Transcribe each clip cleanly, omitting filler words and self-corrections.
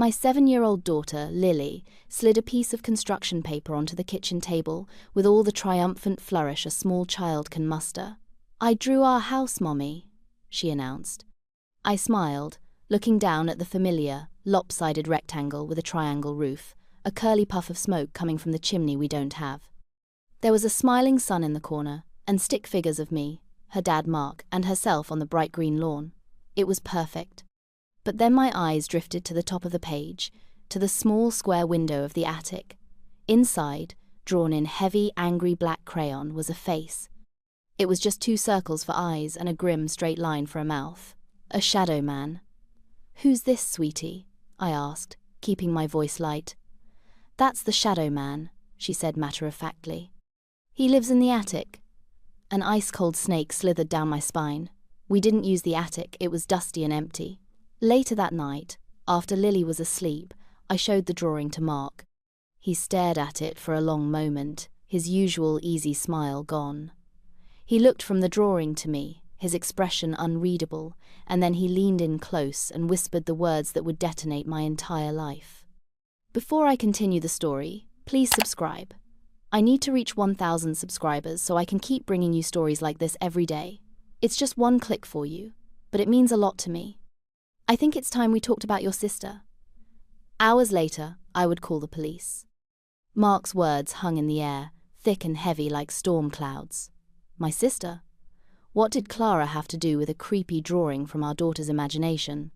My 7-year-old daughter, Lily, slid a piece of construction paper onto the kitchen table with all the triumphant flourish a small child can muster. "I drew our house, Mommy," she announced. I smiled, looking down at the familiar, lopsided rectangle with a triangle roof, a curly puff of smoke coming from the chimney we don't have. There was a smiling sun in the corner, and stick figures of me, her dad Mark, and herself on the bright green lawn. It was perfect. But then my eyes drifted to the top of the page, to the small square window of the attic. Inside, drawn in heavy, angry black crayon, was a face. It was just 2 circles for eyes and a grim straight line for a mouth. A shadow man. "Who's this, sweetie?" I asked, keeping my voice light. "That's the shadow man," she said matter-of-factly. "He lives in the attic." An ice-cold snake slithered down my spine. We didn't use the attic, it was dusty and empty. Later that night, after Lily was asleep, I showed the drawing to Mark. He stared at it for a long moment, his usual easy smile gone. He looked from the drawing to me, his expression unreadable, and then he leaned in close and whispered the words that would detonate my entire life. Before I continue the story, please subscribe. I need to reach 1,000 subscribers so I can keep bringing you stories like this every day. It's just one click for you, but it means a lot to me. I think it's time we talked about your sister. Hours later, I would call the police. Mark's words hung in the air, thick and heavy like storm clouds. My sister? What did Clara have to do with a creepy drawing from our daughter's imagination?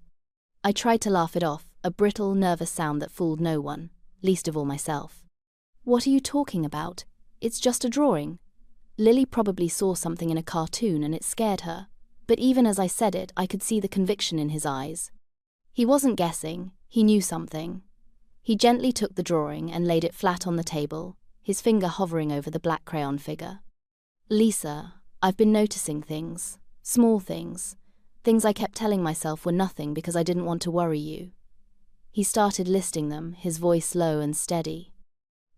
I tried to laugh it off, a brittle, nervous sound that fooled no one, least of all myself. "What are you talking about? It's just a drawing." Lily probably saw something in a cartoon and it scared her, but even as I said it, I could see the conviction in his eyes. He wasn't guessing, he knew something. He gently took the drawing and laid it flat on the table, his finger hovering over the black crayon figure. "Lisa, I've been noticing things, small things I kept telling myself were nothing because I didn't want to worry you." He started listing them, his voice low and steady.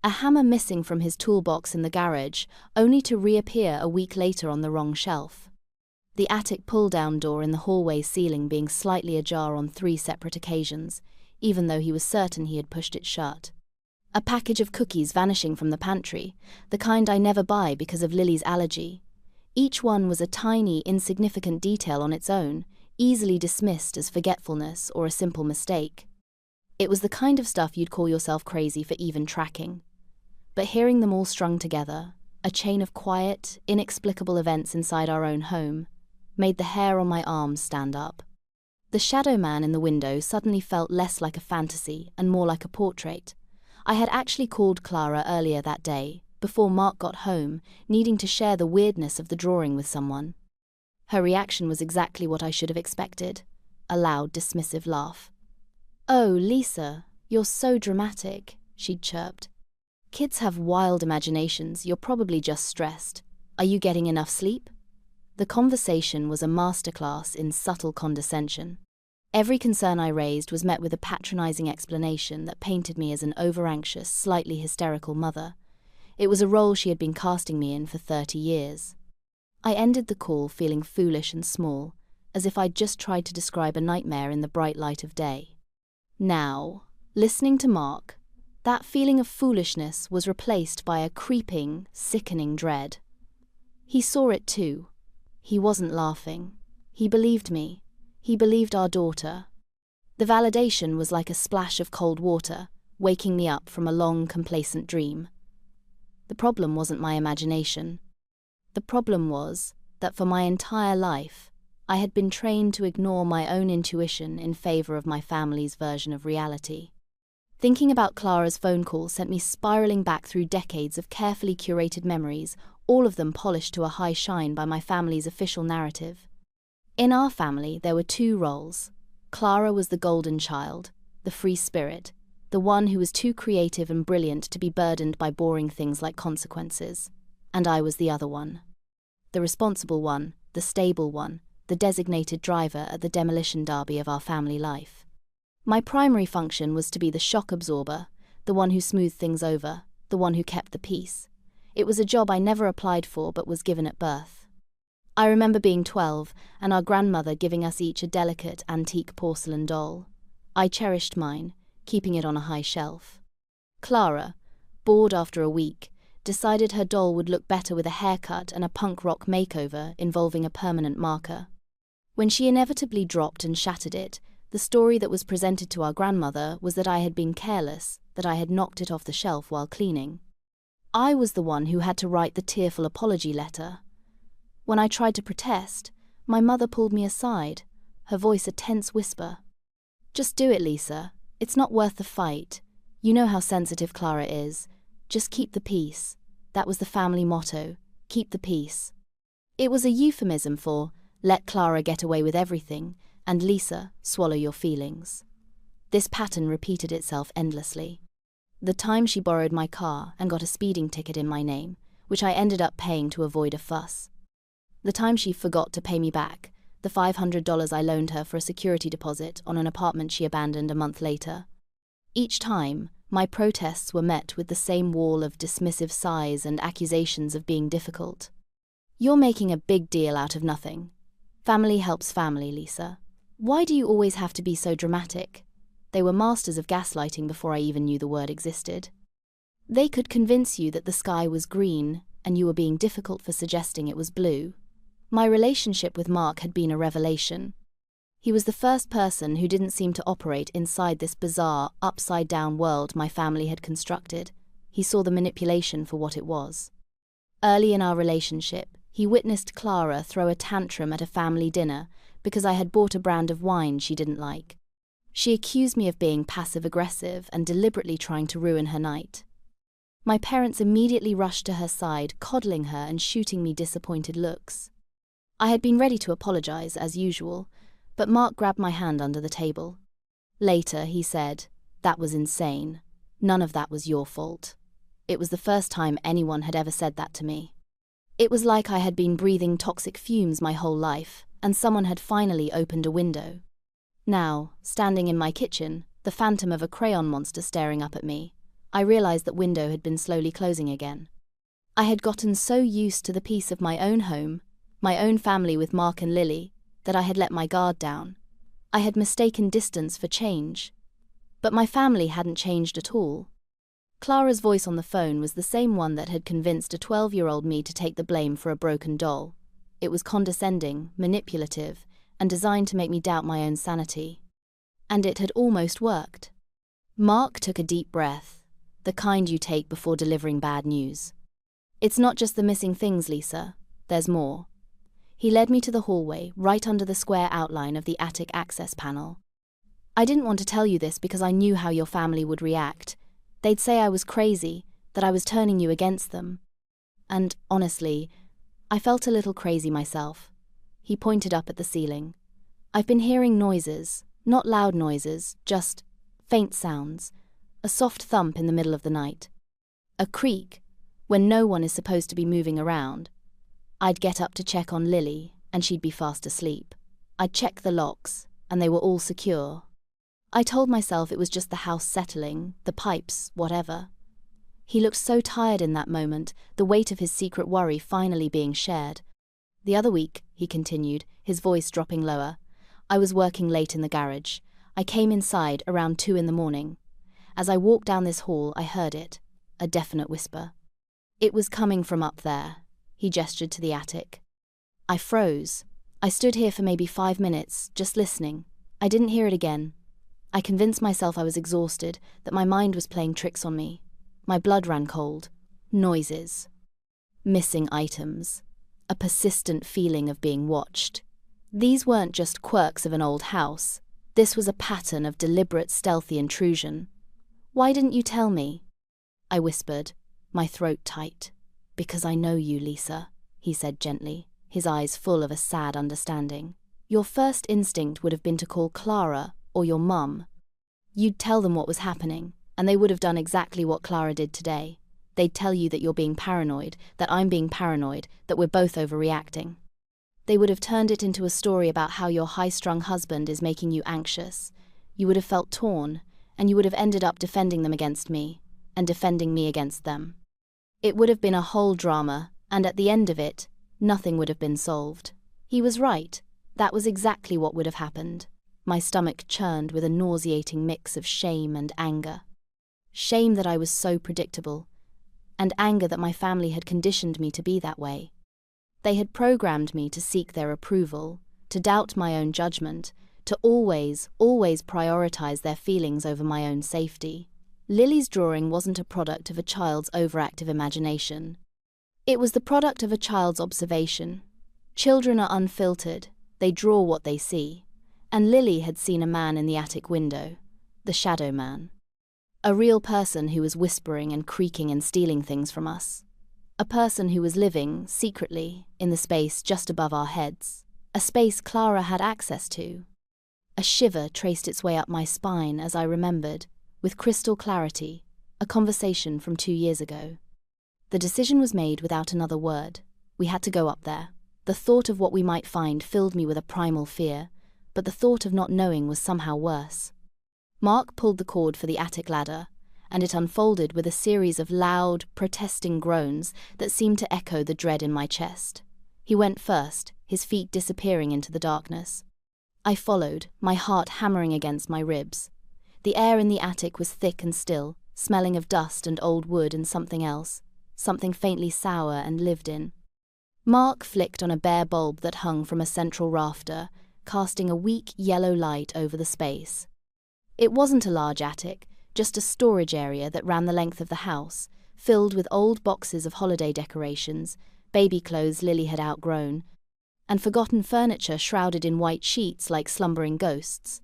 A hammer missing from his toolbox in the garage, only to reappear a week later on the wrong shelf. The attic pull-down door in the hallway ceiling being slightly ajar on 3 separate occasions, even though he was certain he had pushed it shut. A package of cookies vanishing from the pantry, the kind I never buy because of Lily's allergy. Each one was a tiny, insignificant detail on its own, easily dismissed as forgetfulness or a simple mistake. It was the kind of stuff you'd call yourself crazy for even tracking. But hearing them all strung together, a chain of quiet, inexplicable events inside our own home, made the hair on my arms stand up. The shadow man in the window suddenly felt less like a fantasy and more like a portrait. I had actually called Clara earlier that day, before Mark got home, needing to share the weirdness of the drawing with someone. Her reaction was exactly what I should have expected, a loud, dismissive laugh. "Oh, Lisa, you're so dramatic," she'd chirped. "Kids have wild imaginations, you're probably just stressed. Are you getting enough sleep?" The conversation was a masterclass in subtle condescension. Every concern I raised was met with a patronizing explanation that painted me as an over-anxious, slightly hysterical mother. It was a role she had been casting me in for 30 years. I ended the call feeling foolish and small, as if I'd just tried to describe a nightmare in the bright light of day. Now, listening to Mark, that feeling of foolishness was replaced by a creeping, sickening dread. He saw it too. He wasn't laughing. He believed me. He believed our daughter. The validation was like a splash of cold water, waking me up from a long, complacent dream. The problem wasn't my imagination. The problem was that for my entire life, I had been trained to ignore my own intuition in favor of my family's version of reality. Thinking about Clara's phone call sent me spiraling back through decades of carefully curated memories, all of them polished to a high shine by my family's official narrative. In our family, there were 2 roles. Clara was the golden child, the free spirit, the one who was too creative and brilliant to be burdened by boring things like consequences. And I was the other one. The responsible one, the stable one, the designated driver at the demolition derby of our family life. My primary function was to be the shock absorber, the one who smoothed things over, the one who kept the peace. It was a job I never applied for but was given at birth. I remember being 12 and our grandmother giving us each a delicate antique porcelain doll. I cherished mine, keeping it on a high shelf. Clara, bored after a week, decided her doll would look better with a haircut and a punk rock makeover involving a permanent marker. When she inevitably dropped and shattered it, the story that was presented to our grandmother was that I had been careless, that I had knocked it off the shelf while cleaning. I was the one who had to write the tearful apology letter. When I tried to protest, my mother pulled me aside, her voice a tense whisper. "Just do it, Lisa. It's not worth the fight. You know how sensitive Clara is. Just keep the peace." That was the family motto, keep the peace. It was a euphemism for, let Clara get away with everything, and Lisa, swallow your feelings. This pattern repeated itself endlessly. The time she borrowed my car and got a speeding ticket in my name, which I ended up paying to avoid a fuss. The time she forgot to pay me back, the $500 I loaned her for a security deposit on an apartment she abandoned a month later. Each time, my protests were met with the same wall of dismissive sighs and accusations of being difficult. "You're making a big deal out of nothing. Family helps family, Lisa. Why do you always have to be so dramatic?" They were masters of gaslighting before I even knew the word existed. They could convince you that the sky was green and you were being difficult for suggesting it was blue. My relationship with Mark had been a revelation. He was the first person who didn't seem to operate inside this bizarre, upside-down world my family had constructed. He saw the manipulation for what it was. Early in our relationship, he witnessed Clara throw a tantrum at a family dinner because I had bought a brand of wine she didn't like. She accused me of being passive-aggressive and deliberately trying to ruin her night. My parents immediately rushed to her side, coddling her and shooting me disappointed looks. I had been ready to apologize, as usual, but Mark grabbed my hand under the table. Later, he said, "That was insane. None of that was your fault." It was the first time anyone had ever said that to me. It was like I had been breathing toxic fumes my whole life, and someone had finally opened a window. Now, standing in my kitchen, the phantom of a crayon monster staring up at me, I realized that window had been slowly closing again. I had gotten so used to the peace of my own home, my own family with Mark and Lily, that I had let my guard down. I had mistaken distance for change. But my family hadn't changed at all. Clara's voice on the phone was the same one that had convinced a 12-year-old me to take the blame for a broken doll. It was condescending, manipulative, and designed to make me doubt my own sanity. And it had almost worked. Mark took a deep breath, the kind you take before delivering bad news. "It's not just the missing things, Lisa. There's more." He led me to the hallway, right under the square outline of the attic access panel. "I didn't want to tell you this because I knew how your family would react. They'd say I was crazy, that I was turning you against them. And, honestly, I felt a little crazy myself." He pointed up at the ceiling. "I've been hearing noises, not loud noises, just faint sounds. A soft thump in the middle of the night. A creak, when no one is supposed to be moving around. I'd get up to check on Lily, and she'd be fast asleep. I'd check the locks, and they were all secure. I told myself it was just the house settling, the pipes, whatever." He looked so tired in that moment, the weight of his secret worry finally being shared. "The other week," he continued, his voice dropping lower, "I was working late in the garage. I came inside around 2 a.m. As I walked down this hall, I heard it, a definite whisper. It was coming from up there." He gestured to the attic. I froze. I stood here for maybe 5 minutes, just listening. I didn't hear it again. I convinced myself I was exhausted, that my mind was playing tricks on me. My blood ran cold. Noises. Missing items. A persistent feeling of being watched. These weren't just quirks of an old house. This was a pattern of deliberate, stealthy intrusion. "Why didn't you tell me?" I whispered, my throat tight. "Because I know you, Lisa," he said gently, his eyes full of a sad understanding. "Your first instinct would have been to call Clara or your mum. You'd tell them what was happening, and they would have done exactly what Clara did today. They'd tell you that you're being paranoid, that I'm being paranoid, that we're both overreacting. They would have turned it into a story about how your high-strung husband is making you anxious. You would have felt torn, and you would have ended up defending them against me, and defending me against them. It would have been a whole drama, and at the end of it, nothing would have been solved." He was right. That was exactly what would have happened. My stomach churned with a nauseating mix of shame and anger. Shame that I was so predictable, and anger that my family had conditioned me to be that way. They had programmed me to seek their approval, to doubt my own judgment, to always prioritize their feelings over my own safety. Lily's drawing wasn't a product of a child's overactive imagination. It was the product of a child's observation. Children are unfiltered, they draw what they see, and Lily had seen a man in the attic window, the shadow man. A real person who was whispering and creaking and stealing things from us. A person who was living, secretly, in the space just above our heads. A space Clara had access to. A shiver traced its way up my spine as I remembered, with crystal clarity, a conversation from 2 years ago. The decision was made without another word. We had to go up there. The thought of what we might find filled me with a primal fear, but the thought of not knowing was somehow worse. Mark pulled the cord for the attic ladder, and it unfolded with a series of loud, protesting groans that seemed to echo the dread in my chest. He went first, his feet disappearing into the darkness. I followed, my heart hammering against my ribs. The air in the attic was thick and still, smelling of dust and old wood and something else, something faintly sour and lived in. Mark flicked on a bare bulb that hung from a central rafter, casting a weak yellow light over the space. It wasn't a large attic, just a storage area that ran the length of the house, filled with old boxes of holiday decorations, baby clothes Lily had outgrown, and forgotten furniture shrouded in white sheets like slumbering ghosts.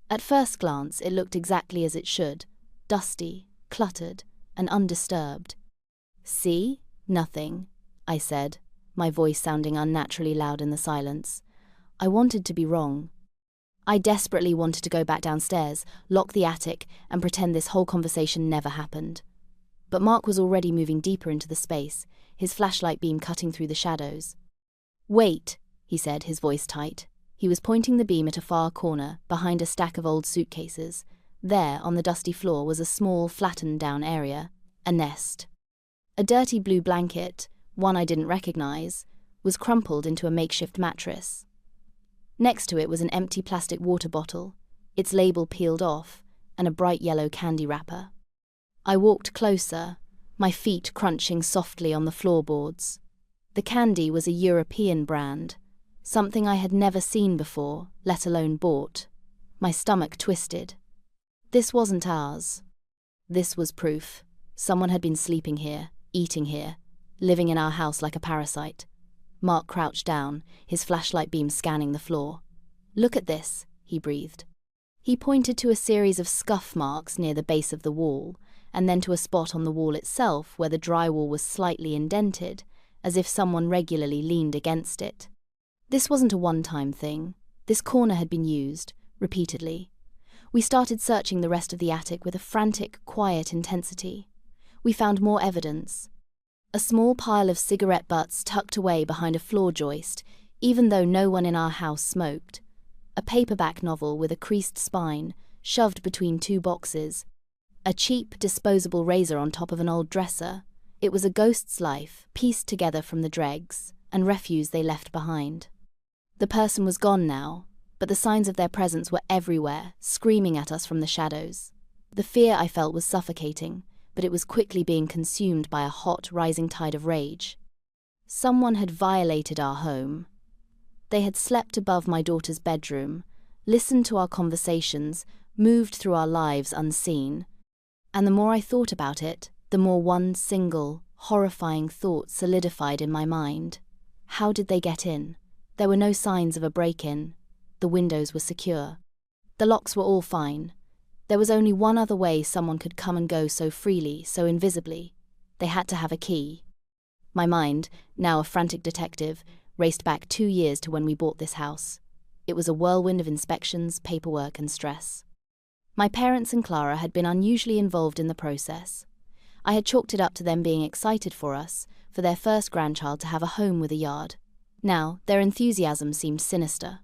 At first glance, it looked exactly as it should, dusty, cluttered, and undisturbed. "See? Nothing," I said, my voice sounding unnaturally loud in the silence. I wanted to be wrong. I desperately wanted to go back downstairs, lock the attic, and pretend this whole conversation never happened. But Mark was already moving deeper into the space, his flashlight beam cutting through the shadows. "Wait," he said, his voice tight. He was pointing the beam at a far corner, behind a stack of old suitcases. There, on the dusty floor, was a small, flattened-down area, a nest. A dirty blue blanket, one I didn't recognize, was crumpled into a makeshift mattress. Next to it was an empty plastic water bottle, its label peeled off, and a bright yellow candy wrapper. I walked closer, my feet crunching softly on the floorboards. The candy was a European brand, something I had never seen before, let alone bought. My stomach twisted. This wasn't ours. This was proof. Someone had been sleeping here, eating here, living in our house like a parasite. Mark crouched down, his flashlight beam scanning the floor. "Look at this," he breathed. He pointed to a series of scuff marks near the base of the wall, and then to a spot on the wall itself where the drywall was slightly indented, as if someone regularly leaned against it. This wasn't a one-time thing. This corner had been used, repeatedly. We started searching the rest of the attic with a frantic, quiet intensity. We found more evidence. A small pile of cigarette butts tucked away behind a floor joist, even though no one in our house smoked. A paperback novel with a creased spine, shoved between 2 boxes. A cheap, disposable razor on top of an old dresser. It was a ghost's life, pieced together from the dregs, and refuse they left behind. The person was gone now, but the signs of their presence were everywhere, screaming at us from the shadows. The fear I felt was suffocating, but it was quickly being consumed by a hot, rising tide of rage. Someone had violated our home. They had slept above my daughter's bedroom, listened to our conversations, moved through our lives unseen. And the more I thought about it, the more one single, horrifying thought solidified in my mind. How did they get in? There were no signs of a break-in. The windows were secure. The locks were all fine. There was only one other way someone could come and go so freely, so invisibly. They had to have a key. My mind, now a frantic detective, raced back 2 years to when we bought this house. It was a whirlwind of inspections, paperwork, and stress. My parents and Clara had been unusually involved in the process. I had chalked it up to them being excited for us, for their first grandchild to have a home with a yard. Now, their enthusiasm seemed sinister.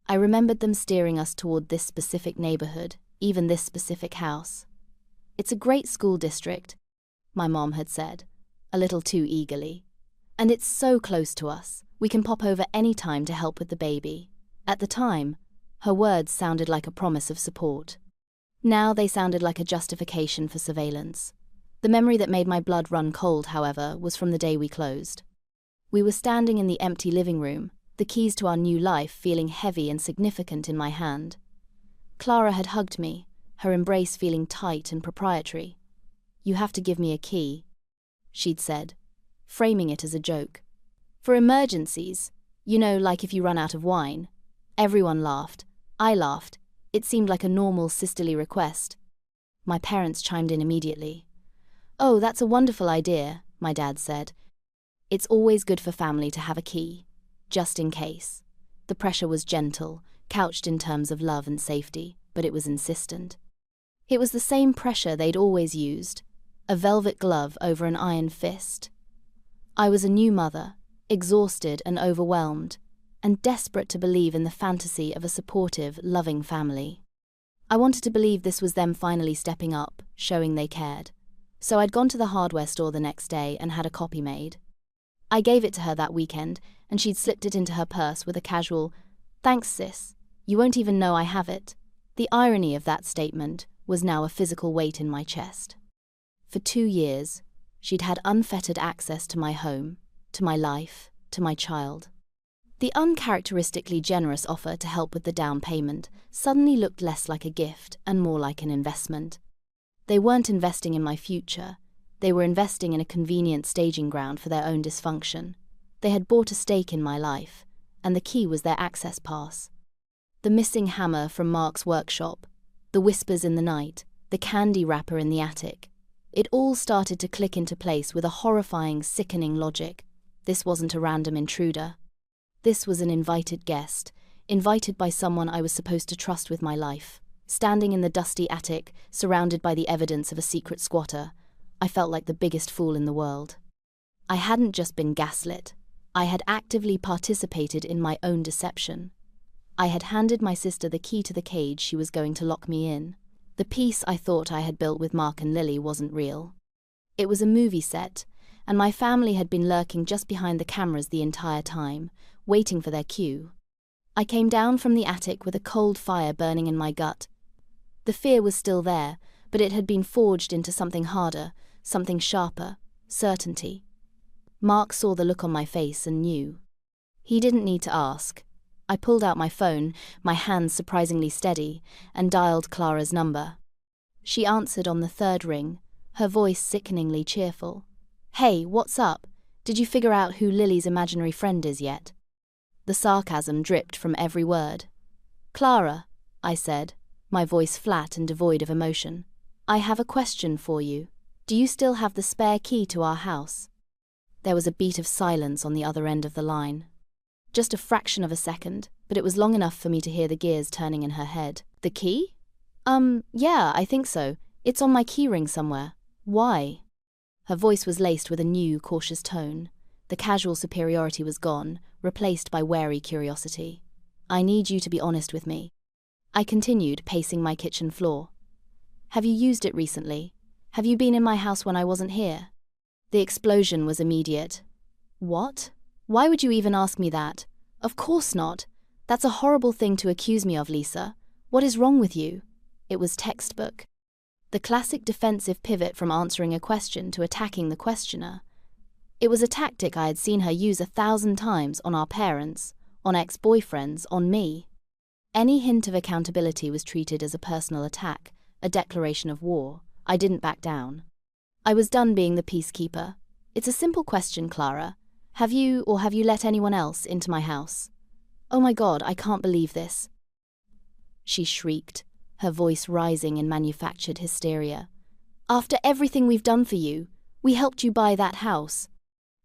I remembered them steering us toward this specific neighborhood, even this specific house. "It's a great school district," my mom had said, a little too eagerly. "And it's so close to us. We can pop over any time to help with the baby." At the time, Her words sounded like a promise of support. Now they sounded like a justification for surveillance. The memory that made my blood run cold, however, was from the day we closed. We were standing in the empty living room, the keys to our new life feeling heavy and significant in my hand. Clara had hugged me, her embrace feeling tight and proprietary. "You have to give me a key," she'd said, framing it as a joke. "For emergencies, like if you run out of wine." Everyone laughed. I laughed. It seemed like a normal sisterly request. My parents chimed in immediately. "Oh, that's a wonderful idea," my dad said. "It's always good for family to have a key, just in case." The pressure was gentle, couched in terms of love and safety, but it was insistent. It was the same pressure they'd always used, a velvet glove over an iron fist. I was a new mother, exhausted and overwhelmed, and desperate to believe in the fantasy of a supportive, loving family. I wanted to believe this was them finally stepping up, showing they cared. So I'd gone to the hardware store the next day and had a copy made. I gave it to her that weekend, and she'd slipped it into her purse with a casual, "Thanks, sis. You won't even know I have it." The irony of that statement was now a physical weight in my chest. For 2 years, she'd had unfettered access to my home, to my life, to my child. The uncharacteristically generous offer to help with the down payment suddenly looked less like a gift and more like an investment. They weren't investing in my future. They were investing in a convenient staging ground for their own dysfunction. They had bought a stake in my life, and the key was their access pass. The missing hammer from Mark's workshop, the whispers in the night, the candy wrapper in the attic. It all started to click into place with a horrifying, sickening logic. This wasn't a random intruder. This was an invited guest, invited by someone I was supposed to trust with my life. Standing in the dusty attic, surrounded by the evidence of a secret squatter, I felt like the biggest fool in the world. I hadn't just been gaslit. I had actively participated in my own deception. I had handed my sister the key to the cage she was going to lock me in. The peace I thought I had built with Mark and Lily wasn't real. It was a movie set, and my family had been lurking just behind the cameras the entire time, waiting for their cue. I came down from the attic with a cold fire burning in my gut. The fear was still there, but it had been forged into something harder, something sharper, certainty. Mark saw the look on my face and knew. He didn't need to ask. I pulled out my phone, my hands surprisingly steady, and dialed Clara's number. She answered on the 3rd ring, her voice sickeningly cheerful. "Hey, what's up? Did you figure out who Lily's imaginary friend is yet?" The sarcasm dripped from every word. "Clara," I said, my voice flat and devoid of emotion, "I have a question for you. Do you still have the spare key to our house?" There was a beat of silence on the other end of the line. Just a fraction of a second, but it was long enough for me to hear the gears turning in her head. "The key? Yeah, I think so. It's on my keyring somewhere. Why?" Her voice was laced with a new, cautious tone. The casual superiority was gone, replaced by wary curiosity. "I need you to be honest with me." I continued, pacing my kitchen floor. "Have you used it recently? Have you been in my house when I wasn't here?" The explosion was immediate. "What? Why would you even ask me that? Of course not. That's a horrible thing to accuse me of, Lisa. What is wrong with you?" It was textbook. The classic defensive pivot from answering a question to attacking the questioner. It was a tactic I had seen her use 1,000 times on our parents, on ex-boyfriends, on me. Any hint of accountability was treated as a personal attack, a declaration of war. I didn't back down. I was done being the peacekeeper. "It's a simple question, Clara. Have you let anyone else into my house?" "Oh my God, I can't believe this," she shrieked, her voice rising in manufactured hysteria. "After everything we've done for you, we helped you buy that house.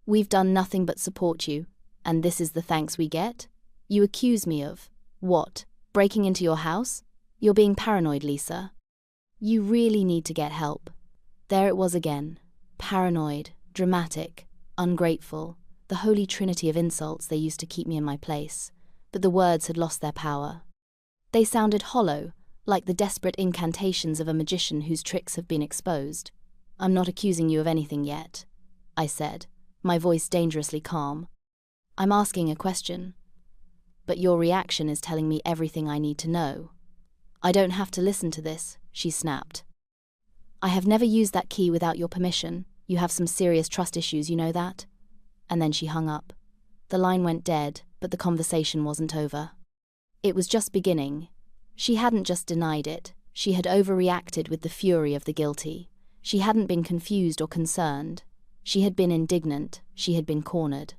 We've done nothing but support you, and this is the thanks we get? You accuse me of, what, breaking into your house? You're being paranoid, Lisa. You really need to get help." There it was again. Paranoid, dramatic, ungrateful, the holy trinity of insults they used to keep me in my place. But the words had lost their power. They sounded hollow, like the desperate incantations of a magician whose tricks have been exposed. "I'm not accusing you of anything yet," I said, my voice dangerously calm. "I'm asking a question. but your reaction is telling me everything I need to know. I don't have to listen to this, she snapped. I have never used that key without your permission. You have some serious trust issues, you know that? And then she hung up. The line went dead, but the conversation wasn't over. It was just beginning. She hadn't just denied it, she had overreacted with the fury of the guilty. She hadn't been confused or concerned. She had been indignant, she had been cornered.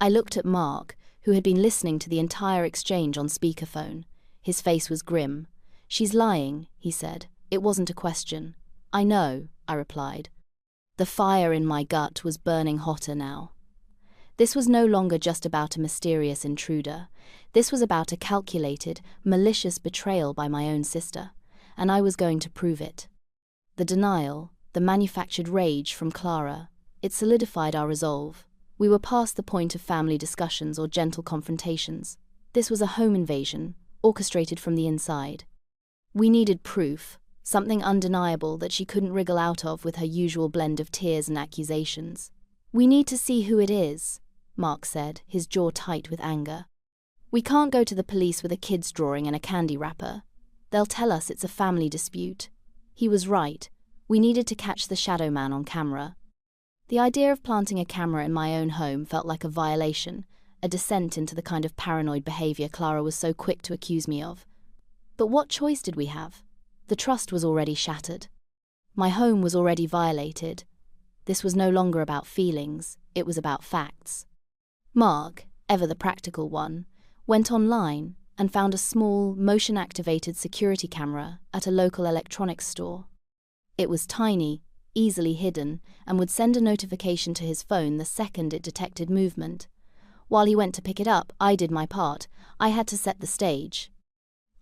I looked at Mark, who had been listening to the entire exchange on speakerphone. His face was grim. She's lying, he said. It wasn't a question. I know, I replied. The fire in my gut was burning hotter now. This was no longer just about a mysterious intruder. This was about a calculated, malicious betrayal by my own sister, and I was going to prove it. The denial, the manufactured rage from Clara, it solidified our resolve. We were past the point of family discussions or gentle confrontations. This was a home invasion, orchestrated from the inside. We needed proof, something undeniable that she couldn't wriggle out of with her usual blend of tears and accusations. We need to see who it is, Mark said, his jaw tight with anger. We can't go to the police with a kid's drawing and a candy wrapper. They'll tell us it's a family dispute. He was right. We needed to catch the shadow man on camera. The idea of planting a camera in my own home felt like a violation, a descent into the kind of paranoid behavior Clara was so quick to accuse me of. But what choice did we have? The trust was already shattered. My home was already violated. This was no longer about feelings, it was about facts. Mark, ever the practical one, went online and found a small, motion-activated security camera at a local electronics store. It was tiny, easily hidden, and would send a notification to his phone the second it detected movement. While he went to pick it up, I did my part. I had to set the stage.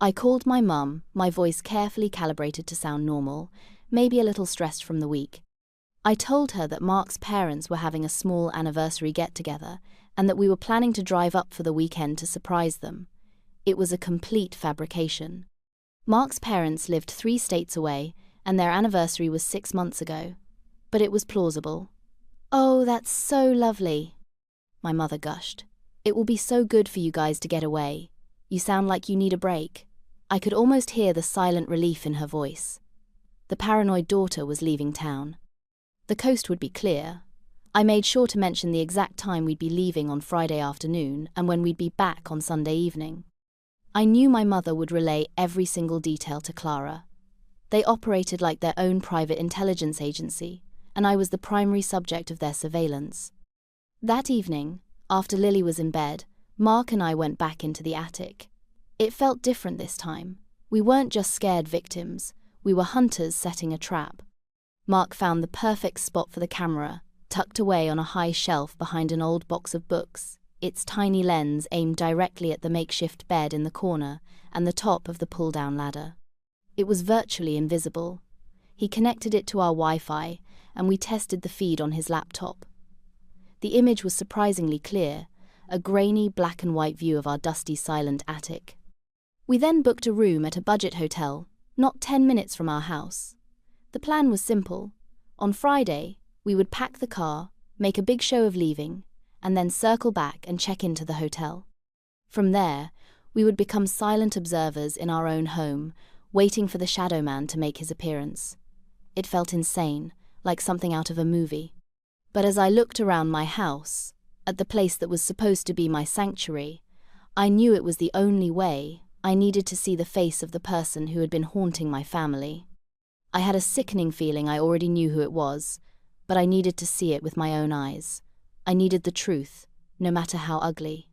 I called my mum, my voice carefully calibrated to sound normal, maybe a little stressed from the week. I told her that Mark's parents were having a small anniversary get-together and that we were planning to drive up for the weekend to surprise them. It was a complete fabrication. Mark's parents lived 3 states away, and their anniversary was 6 months ago. But it was plausible. "Oh, that's so lovely," my mother gushed. "It will be so good for you guys to get away. You sound like you need a break." I could almost hear the silent relief in her voice. The paranoid daughter was leaving town. The coast would be clear. I made sure to mention the exact time we'd be leaving on Friday afternoon and when we'd be back on Sunday evening. I knew my mother would relay every single detail to Clara. They operated like their own private intelligence agency, and I was the primary subject of their surveillance. That evening, after Lily was in bed, Mark and I went back into the attic. It felt different this time. We weren't just scared victims, we were hunters setting a trap. Mark found the perfect spot for the camera, tucked away on a high shelf behind an old box of books, its tiny lens aimed directly at the makeshift bed in the corner and the top of the pull-down ladder. It was virtually invisible. He connected it to our Wi-Fi, and we tested the feed on his laptop. The image was surprisingly clear, a grainy black and white view of our dusty, silent attic. We then booked a room at a budget hotel, not 10 minutes from our house. The plan was simple. On Friday, we would pack the car, make a big show of leaving, and then circle back and check into the hotel. From there, we would become silent observers in our own home, waiting for the shadow man to make his appearance. It felt insane, like something out of a movie. But as I looked around my house, at the place that was supposed to be my sanctuary, I knew it was the only way. I needed to see the face of the person who had been haunting my family. I had a sickening feeling I already knew who it was, but I needed to see it with my own eyes. I needed the truth, no matter how ugly.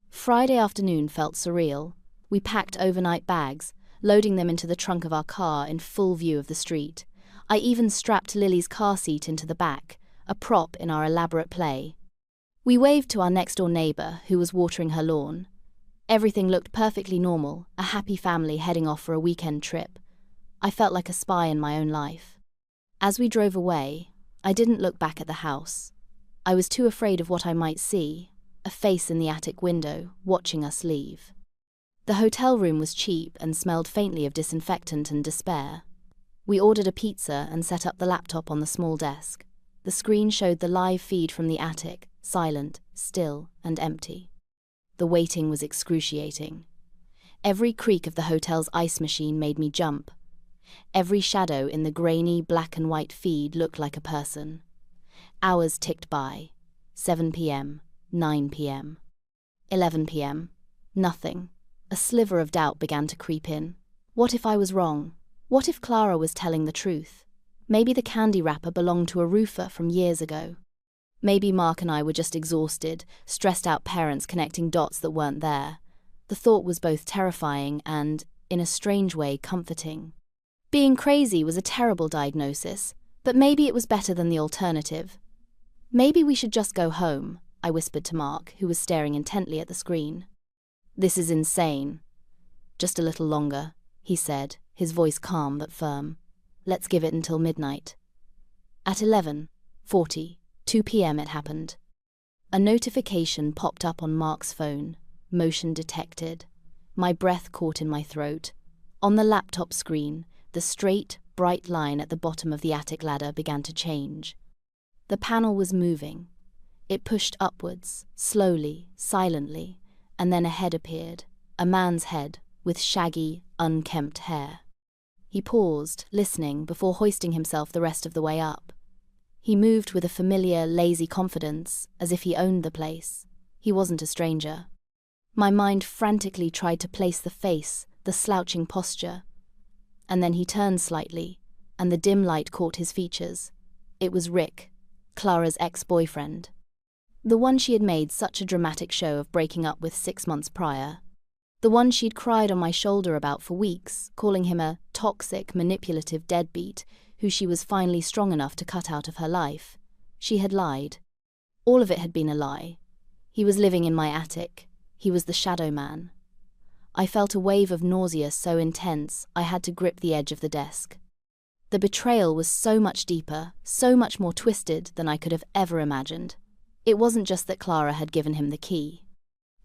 Friday afternoon felt surreal. We packed overnight bags, loading them into the trunk of our car in full view of the street. I even strapped Lily's car seat into the back, a prop in our elaborate play. We waved to our next-door neighbor, who was watering her lawn. Everything looked perfectly normal, a happy family heading off for a weekend trip. I felt like a spy in my own life. As we drove away, I didn't look back at the house. I was too afraid of what I might see, a face in the attic window, watching us leave. The hotel room was cheap and smelled faintly of disinfectant and despair. We ordered a pizza and set up the laptop on the small desk. The screen showed the live feed from the attic, silent, still, and empty. the waiting was excruciating. Every creak of the hotel's ice machine made me jump. Every shadow in the grainy black and white feed looked like a person. Hours ticked by. 7 p.m., 9 p.m., 11 p.m. Nothing. A sliver of doubt began to creep in. What if I was wrong? What if Clara was telling the truth? Maybe the candy wrapper belonged to a roofer from years ago. Maybe Mark and I were just exhausted, stressed-out parents connecting dots that weren't there. The thought was both terrifying and, in a strange way, comforting. Being crazy was a terrible diagnosis, but maybe it was better than the alternative. Maybe we should just go home, I whispered to Mark, who was staring intently at the screen. This is insane. Just a little longer, he said, his voice calm but firm. Let's give it until midnight. At 11:40, 2 p.m. it happened. A notification popped up on Mark's phone. Motion detected. My breath caught in my throat. On the laptop screen, the straight, bright line at the bottom of the attic ladder began to change. The panel was moving. It pushed upwards, slowly, silently, and then a head appeared, a man's head, with shaggy, unkempt hair. He paused, listening, before hoisting himself the rest of the way up. He moved with a familiar, lazy confidence, as if he owned the place. He wasn't a stranger. My mind frantically tried to place the face, the slouching posture. And then he turned slightly, and the dim light caught his features. It was Rick, Clara's ex-boyfriend. The one she had made such a dramatic show of breaking up with 6 months prior. The one she'd cried on my shoulder about for weeks, calling him a toxic, manipulative deadbeat who she was finally strong enough to cut out of her life. She had lied. All of it had been a lie. He was living in my attic. He was the shadow man. I felt a wave of nausea so intense I had to grip the edge of the desk. The betrayal was so much deeper, so much more twisted than I could have ever imagined. It wasn't just that Clara had given him the key.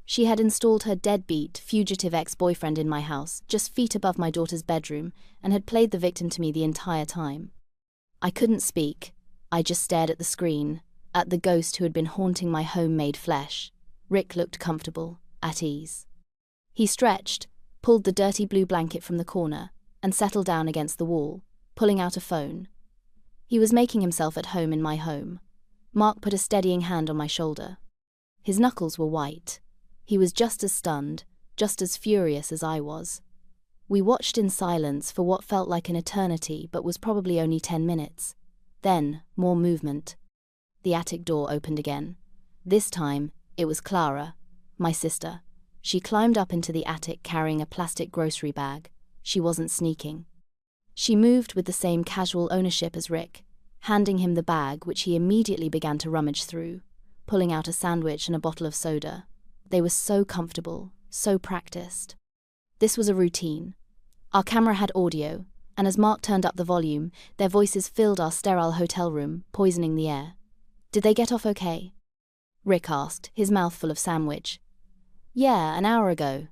She had installed her deadbeat, fugitive ex-boyfriend in my house, just feet above my daughter's bedroom, and had played the victim to me the entire time. I couldn't speak. I just stared at the screen, at the ghost who had been haunting my homemade flesh. Rick looked comfortable, at ease. He stretched, pulled the dirty blue blanket from the corner, and settled down against the wall, pulling out a phone. He was making himself at home in my home. Mark put a steadying hand on my shoulder. His knuckles were white. He was just as stunned, just as furious as I was. We watched in silence for what felt like an eternity but was probably only 10 minutes. Then, more movement. The attic door opened again. This time, it was Clara, my sister. She climbed up into the attic carrying a plastic grocery bag. She wasn't sneaking. She moved with the same casual ownership as Rick, handing him the bag, which he immediately began to rummage through, pulling out a sandwich and a bottle of soda. They were so comfortable, so practiced. This was a routine. Our camera had audio, and as Mark turned up the volume, their voices filled our sterile hotel room, poisoning the air. Did they get off okay? Rick asked, his mouth full of sandwich. Yeah, an hour ago,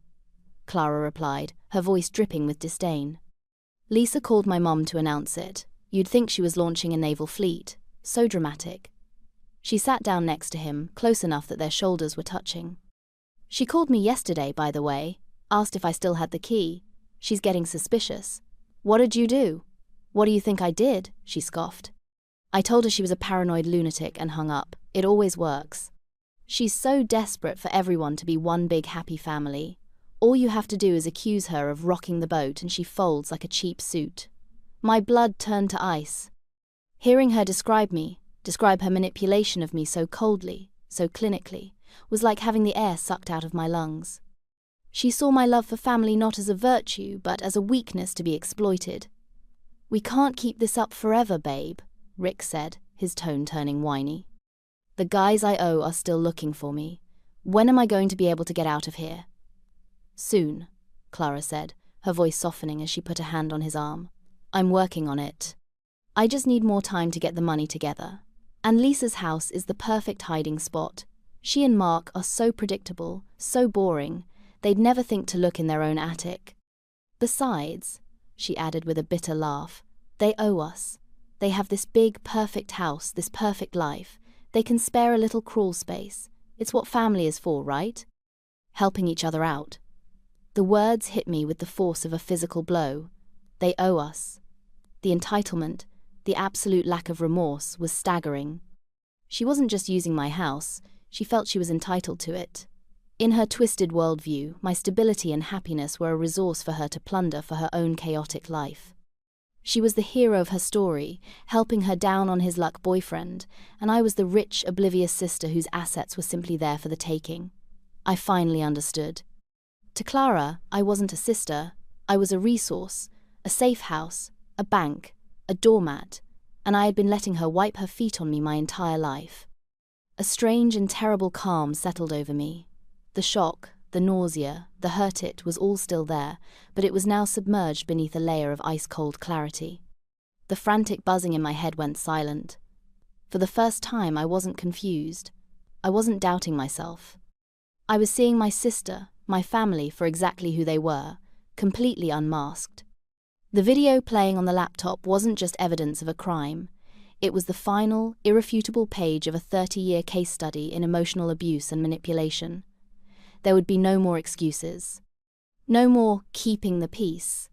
Clara replied, her voice dripping with disdain. Lisa called my mom to announce it. You'd think she was launching a naval fleet. So dramatic. She sat down next to him, close enough that their shoulders were touching. She called me yesterday, by the way, asked if I still had the key. She's getting suspicious. What did you do? What do you think I did? She scoffed. I told her she was a paranoid lunatic and hung up. It always works. She's so desperate for everyone to be one big happy family. All you have to do is accuse her of rocking the boat and she folds like a cheap suit. My blood turned to ice. Hearing her describe her manipulation of me so coldly, so clinically, was like having the air sucked out of my lungs. She saw my love for family not as a virtue, but as a weakness to be exploited. We can't keep this up forever, babe, Rick said, his tone turning whiny. The guys I owe are still looking for me. When am I going to be able to get out of here? Soon, Clara said, her voice softening as she put a hand on his arm. I'm working on it. I just need more time to get the money together. And Lisa's house is the perfect hiding spot. She and Mark are so predictable, so boring, they'd never think to look in their own attic. Besides, she added with a bitter laugh, they owe us. They have this big, perfect house, this perfect life. They can spare a little crawl space. It's what family is for, right? helping each other out. The words hit me with the force of a physical blow. They owe us. The entitlement, the absolute lack of remorse, was staggering. She wasn't just using my house, she felt she was entitled to it. In her twisted worldview, my stability and happiness were a resource for her to plunder for her own chaotic life. She was the hero of her story, helping her down on his luck boyfriend, and I was the rich, oblivious sister whose assets were simply there for the taking. I finally understood. To Clara, I wasn't a sister, I was a resource, a safe house, a bank, a doormat, and I had been letting her wipe her feet on me my entire life. A strange and terrible calm settled over me. The shock, the nausea, the hurt was all still there, but it was now submerged beneath a layer of ice-cold clarity. The frantic buzzing in my head went silent. For the first time, I wasn't confused. I wasn't doubting myself. I was seeing my sister, my family, for exactly who they were, completely unmasked. The video playing on the laptop wasn't just evidence of a crime. It was the final, irrefutable page of a 30-year case study in emotional abuse and manipulation. There would be no more excuses. No more keeping the peace.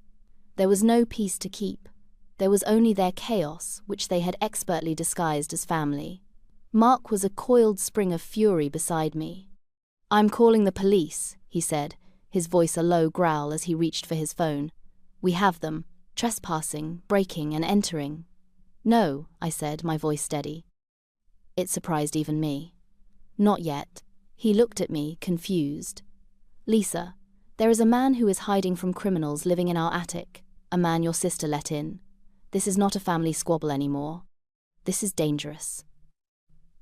There was no peace to keep. There was only their chaos, which they had expertly disguised as family. Mark was a coiled spring of fury beside me. "I'm calling the police," he said, his voice a low growl as he reached for his phone. "We have them, trespassing, breaking, and entering." "No," I said, my voice steady. It surprised even me. "Not yet." He looked at me, confused. "Lisa, there is a man who is hiding from criminals living in our attic, a man your sister let in. This is not a family squabble anymore. This is dangerous."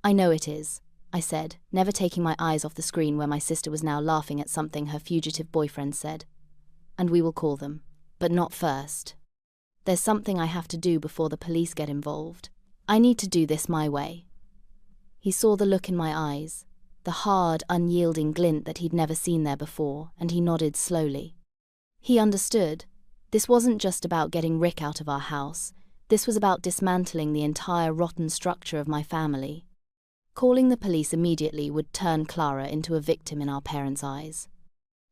"I know it is," I said, never taking my eyes off the screen where my sister was now laughing at something her fugitive boyfriend said. "And we will call them, but not first. There's something I have to do before the police get involved. I need to do this my way." He saw the look in my eyes, the hard, unyielding glint that he'd never seen there before, and he nodded slowly. He understood. This wasn't just about getting Rick out of our house. This was about dismantling the entire rotten structure of my family. Calling the police immediately would turn Clara into a victim in our parents' eyes.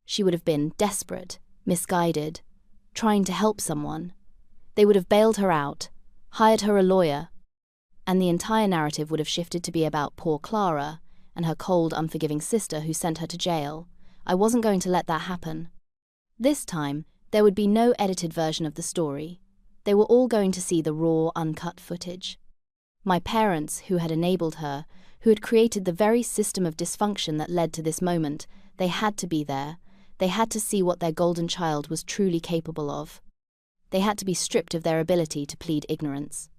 She would have been desperate, misguided, trying to help someone. They would have bailed her out, hired her a lawyer, and the entire narrative would have shifted to be about poor Clara and her cold, unforgiving sister who sent her to jail. I wasn't going to let that happen. This time, there would be no edited version of the story. They were all going to see the raw, uncut footage. My parents, who had enabled her, who had created the very system of dysfunction that led to this moment, they had to be there. They had to see what their golden child was truly capable of. They had to be stripped of their ability to plead ignorance.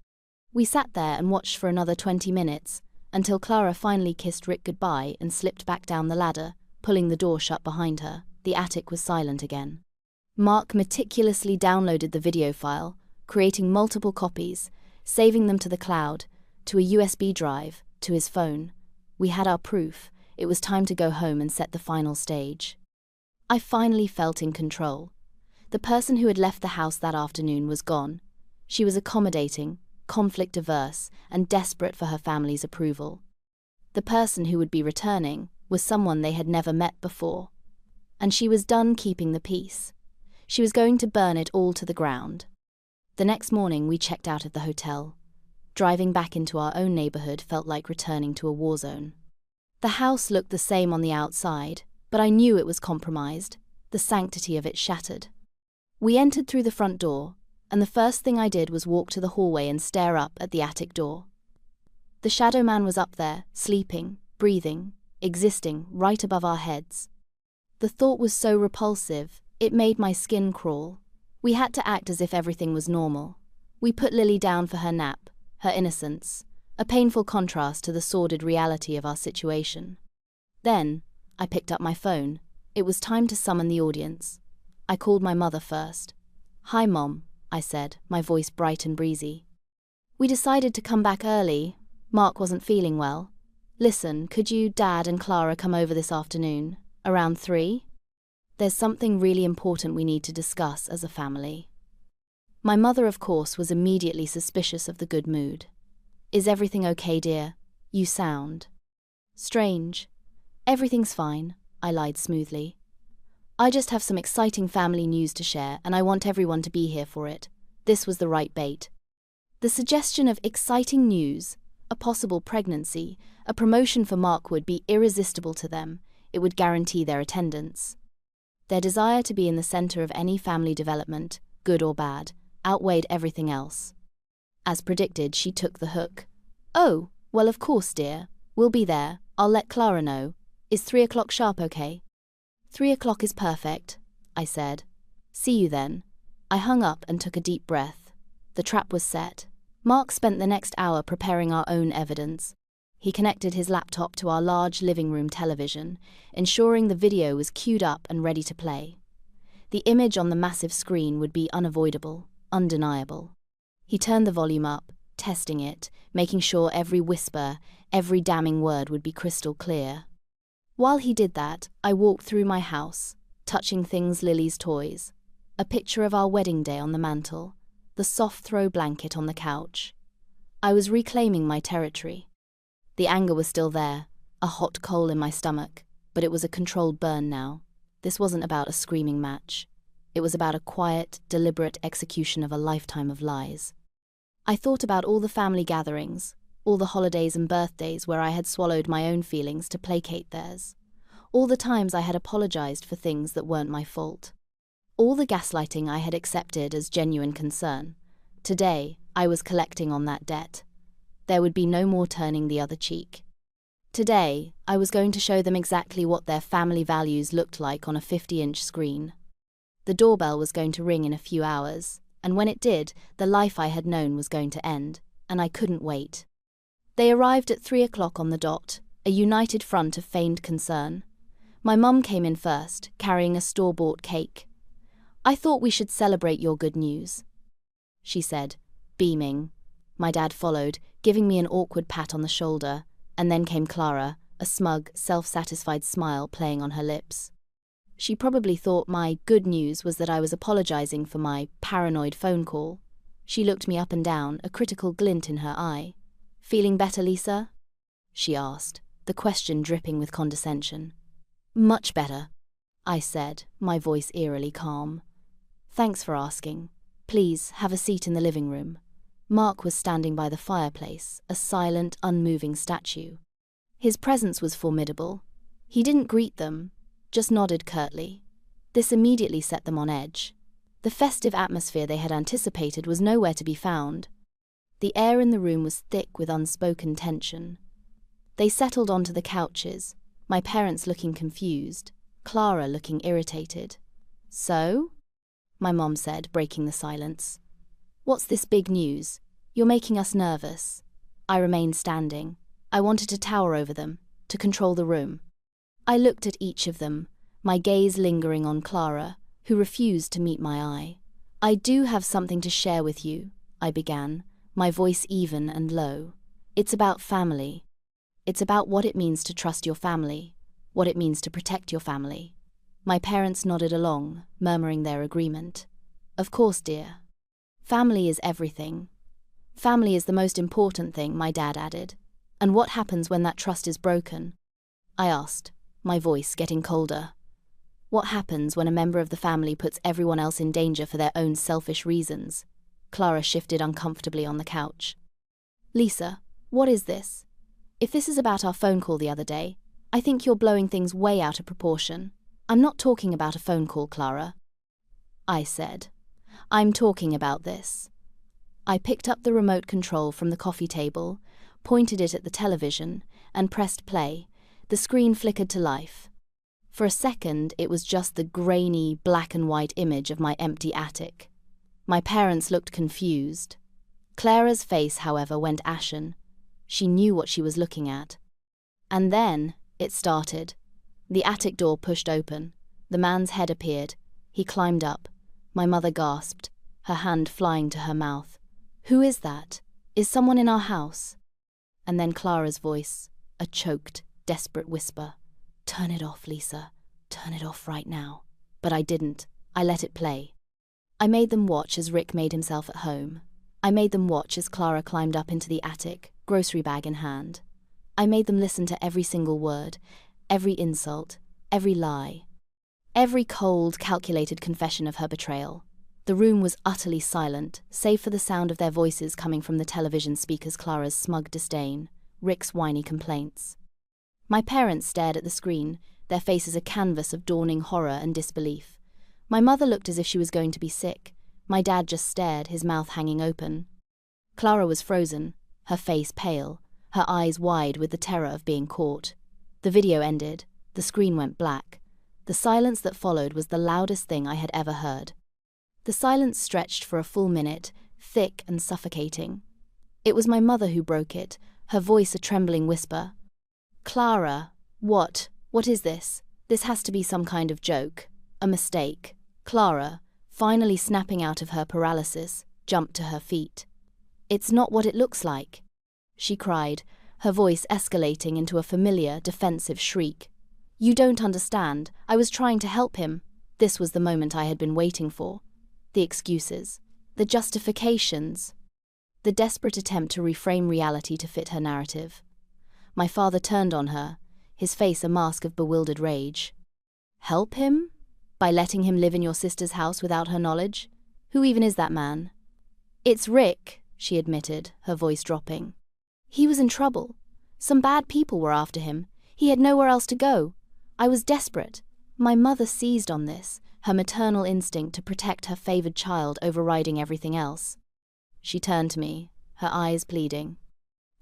We sat there and watched for another 20 minutes, until Clara finally kissed Rick goodbye and slipped back down the ladder, pulling the door shut behind her. The attic was silent again. Mark meticulously downloaded the video file, creating multiple copies, saving them to the cloud, to a USB drive, to his phone. We had our proof. It was time to go home and set the final stage. I finally felt in control. The person who had left the house that afternoon was gone. She was accommodating, conflict-averse, and desperate for her family's approval. The person who would be returning was someone they had never met before. And she was done keeping the peace. She was going to burn it all to the ground. The next morning we checked out of the hotel. Driving back into our own neighborhood felt like returning to a war zone. The house looked the same on the outside, but I knew it was compromised, the sanctity of it shattered. We entered through the front door, and the first thing I did was walk to the hallway and stare up at the attic door. The shadow man was up there, sleeping, breathing, existing right above our heads. The thought was so repulsive, it made my skin crawl. We had to act as if everything was normal. We put Lily down for her nap, her innocence, a painful contrast to the sordid reality of our situation. Then, I picked up my phone. It was time to summon the audience. I called my mother first. "Hi, Mom," I said, my voice bright and breezy. "We decided to come back early. Mark wasn't feeling well. Listen, could you, Dad, and Clara come over this afternoon, around 3? There's something really important we need to discuss as a family." My mother, of course, was immediately suspicious of the good mood. "Is everything okay, dear? You sound strange." "Everything's fine. I lied smoothly. I just have some exciting family news to share, and I want everyone to be here for it. This was the right bait. The suggestion of exciting news, a possible pregnancy, a promotion for Mark would be irresistible to them. It would guarantee their attendance. Their desire to be in the center of any family development, good or bad, outweighed everything else. As predicted, she took the hook. "Oh, well, of course, dear. We'll be there. I'll let Clara know. Is 3 o'clock sharp okay?" 3 o'clock is perfect, I said. "See you then." I hung up and took a deep breath. The trap was set. Mark spent the next hour preparing our own evidence. He connected his laptop to our large living room television, ensuring the video was queued up and ready to play. The image on the massive screen would be unavoidable, undeniable. He turned the volume up, testing it, making sure every whisper, every damning word would be crystal clear. While he did that, I walked through my house, touching things Lily's toys. A picture of our wedding day on the mantel, the soft throw blanket on the couch. I was reclaiming my territory. The anger was still there, a hot coal in my stomach, but it was a controlled burn now. This wasn't about a screaming match. It was about a quiet, deliberate execution of a lifetime of lies. I thought about all the family gatherings, all the holidays and birthdays where I had swallowed my own feelings to placate theirs, all the times I had apologized for things that weren't my fault, all the gaslighting I had accepted as genuine concern. Today, I was collecting on that debt. There would be no more turning the other cheek. Today, I was going to show them exactly what their family values looked like on a 50-inch screen. The doorbell was going to ring in a few hours, and when it did, the life I had known was going to end, and I couldn't wait. They arrived at 3 o'clock on the dot, a united front of feigned concern. My mum came in first, carrying a store-bought cake. "I thought we should celebrate your good news," she said, beaming. My dad followed, giving me an awkward pat on the shoulder, and then came Clara, a smug, self-satisfied smile playing on her lips. She probably thought my good news was that I was apologizing for my paranoid phone call. She looked me up and down, a critical glint in her eye. "Feeling better, Lisa?" she asked, the question dripping with condescension. "Much better," I said, my voice eerily calm. "Thanks for asking. Please, have a seat in the living room." Mark was standing by the fireplace, a silent, unmoving statue. His presence was formidable. He didn't greet them, just nodded curtly. This immediately set them on edge. The festive atmosphere they had anticipated was nowhere to be found. The air in the room was thick with unspoken tension. They settled onto the couches, my parents looking confused, Clara looking irritated. "So?" my mom said, breaking the silence. "What's this big news? You're making us nervous." I remained standing. I wanted to tower over them, to control the room. I looked at each of them, my gaze lingering on Clara, who refused to meet my eye. "I do have something to share with you," I began, my voice even and low. "It's about family. It's about what it means to trust your family, what it means to protect your family." My parents nodded along, murmuring their agreement. "Of course, dear. Family is everything. Family is the most important thing," my dad added. "And what happens when that trust is broken?" I asked, my voice getting colder. "What happens when a member of the family puts everyone else in danger for their own selfish reasons?" Clara shifted uncomfortably on the couch. "Lisa, what is this? If this is about our phone call the other day, I think you're blowing things way out of proportion. I'm not talking about a phone call, Clara," I said. "I'm talking about this." I picked up the remote control from the coffee table, pointed it at the television, and pressed play. The screen flickered to life. For a second, it was just the grainy, black and white image of my empty attic. My parents looked confused. Clara's face, however, went ashen. She knew what she was looking at. And then it started. The attic door pushed open. The man's head appeared. He climbed up. My mother gasped, her hand flying to her mouth. "Who is that? Is someone in our house?" And then Clara's voice, a choked, desperate whisper. "Turn it off, Lisa. Turn it off right now." But I didn't. I let it play. I made them watch as Rick made himself at home. I made them watch as Clara climbed up into the attic, grocery bag in hand. I made them listen to every single word, every insult, every lie, every cold, calculated confession of her betrayal. The room was utterly silent, save for the sound of their voices coming from the television speakers, Clara's smug disdain, Rick's whiny complaints. My parents stared at the screen, their faces a canvas of dawning horror and disbelief. My mother looked as if she was going to be sick. My dad just stared, his mouth hanging open. Clara was frozen, her face pale, her eyes wide with the terror of being caught. The video ended, the screen went black. The silence that followed was the loudest thing I had ever heard. The silence stretched for a full minute, thick and suffocating. It was my mother who broke it, her voice a trembling whisper. "Clara, what is this? This has to be some kind of joke, a mistake." Clara, finally snapping out of her paralysis, jumped to her feet. "It's not what it looks like," she cried, her voice escalating into a familiar, defensive shriek. "You don't understand. I was trying to help him." This was the moment I had been waiting for. The excuses, the justifications, the desperate attempt to reframe reality to fit her narrative. My father turned on her, his face a mask of bewildered rage. "Help him? By letting him live in your sister's house without her knowledge? Who even is that man?" "It's Rick," she admitted, her voice dropping. "He was in trouble. Some bad people were after him. He had nowhere else to go. I was desperate." My mother seized on this, her maternal instinct to protect her favored child overriding everything else. She turned to me, her eyes pleading.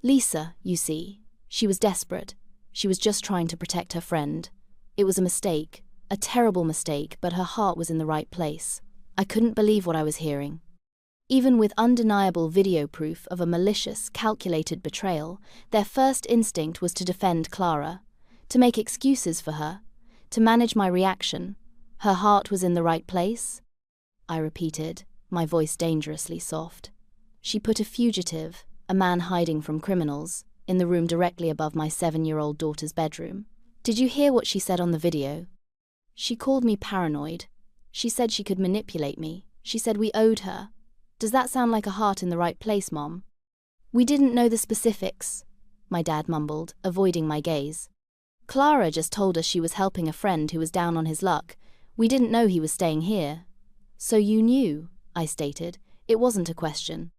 "Lisa, you see, she was desperate. She was just trying to protect her friend. It was a mistake, a terrible mistake, but her heart was in the right place." I couldn't believe what I was hearing. Even with undeniable video proof of a malicious, calculated betrayal, their first instinct was to defend Clara, to make excuses for her, to manage my reaction. Her heart was in the right place? I repeated, my voice dangerously soft. She put a fugitive, a man hiding from criminals, in the room directly above my 7-year-old daughter's bedroom. Did you hear what she said on the video? She called me paranoid. She said she could manipulate me. She said we owed her. Does that sound like a heart in the right place, Mom? "We didn't know the specifics," my dad mumbled, avoiding my gaze. "Clara just told us she was helping a friend who was down on his luck. We didn't know he was staying here." "So you knew," I stated. "It wasn't a question.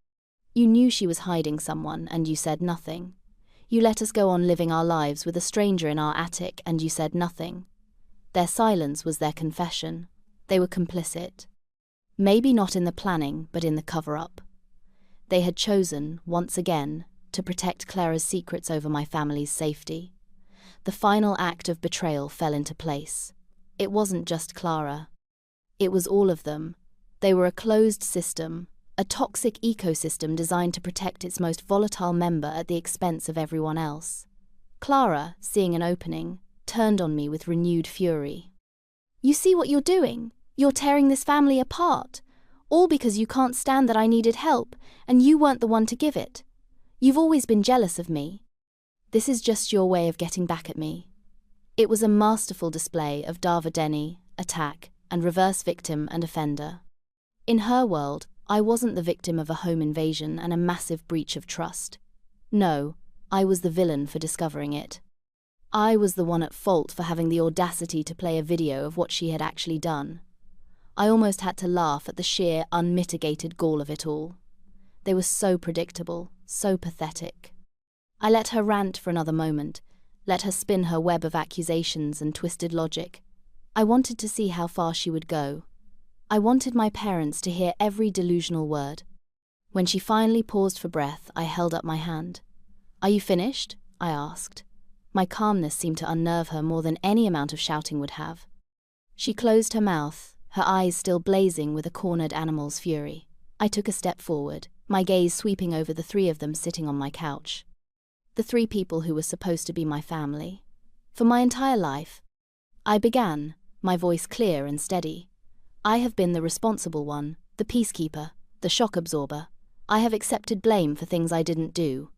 You knew she was hiding someone, and you said nothing. You let us go on living our lives with a stranger in our attic, and you said nothing." Their silence was their confession. They were complicit. Maybe not in the planning, but in the cover-up. They had chosen, once again, to protect Clara's secrets over my family's safety. The final act of betrayal fell into place. It wasn't just Clara. It was all of them. They were a closed system, a toxic ecosystem designed to protect its most volatile member at the expense of everyone else. Clara, seeing an opening, turned on me with renewed fury. "You see what you're doing? You're tearing this family apart. All because you can't stand that I needed help, and you weren't the one to give it. You've always been jealous of me. This is just your way of getting back at me." It was a masterful display of Darva-Deni, attack, and reverse victim and offender. In her world, I wasn't the victim of a home invasion and a massive breach of trust. No, I was the villain for discovering it. I was the one at fault for having the audacity to play a video of what she had actually done. I almost had to laugh at the sheer, unmitigated gall of it all. They were so predictable, so pathetic. I let her rant for another moment, let her spin her web of accusations and twisted logic. I wanted to see how far she would go. I wanted my parents to hear every delusional word. When she finally paused for breath, I held up my hand. "Are you finished?" I asked. My calmness seemed to unnerve her more than any amount of shouting would have. She closed her mouth, her eyes still blazing with a cornered animal's fury. I took a step forward, my gaze sweeping over the three of them sitting on my couch. The three people who were supposed to be my family. For my entire life, I began, my voice clear and steady. I have been the responsible one, the peacekeeper, the shock absorber. I have accepted blame for things I didn't do.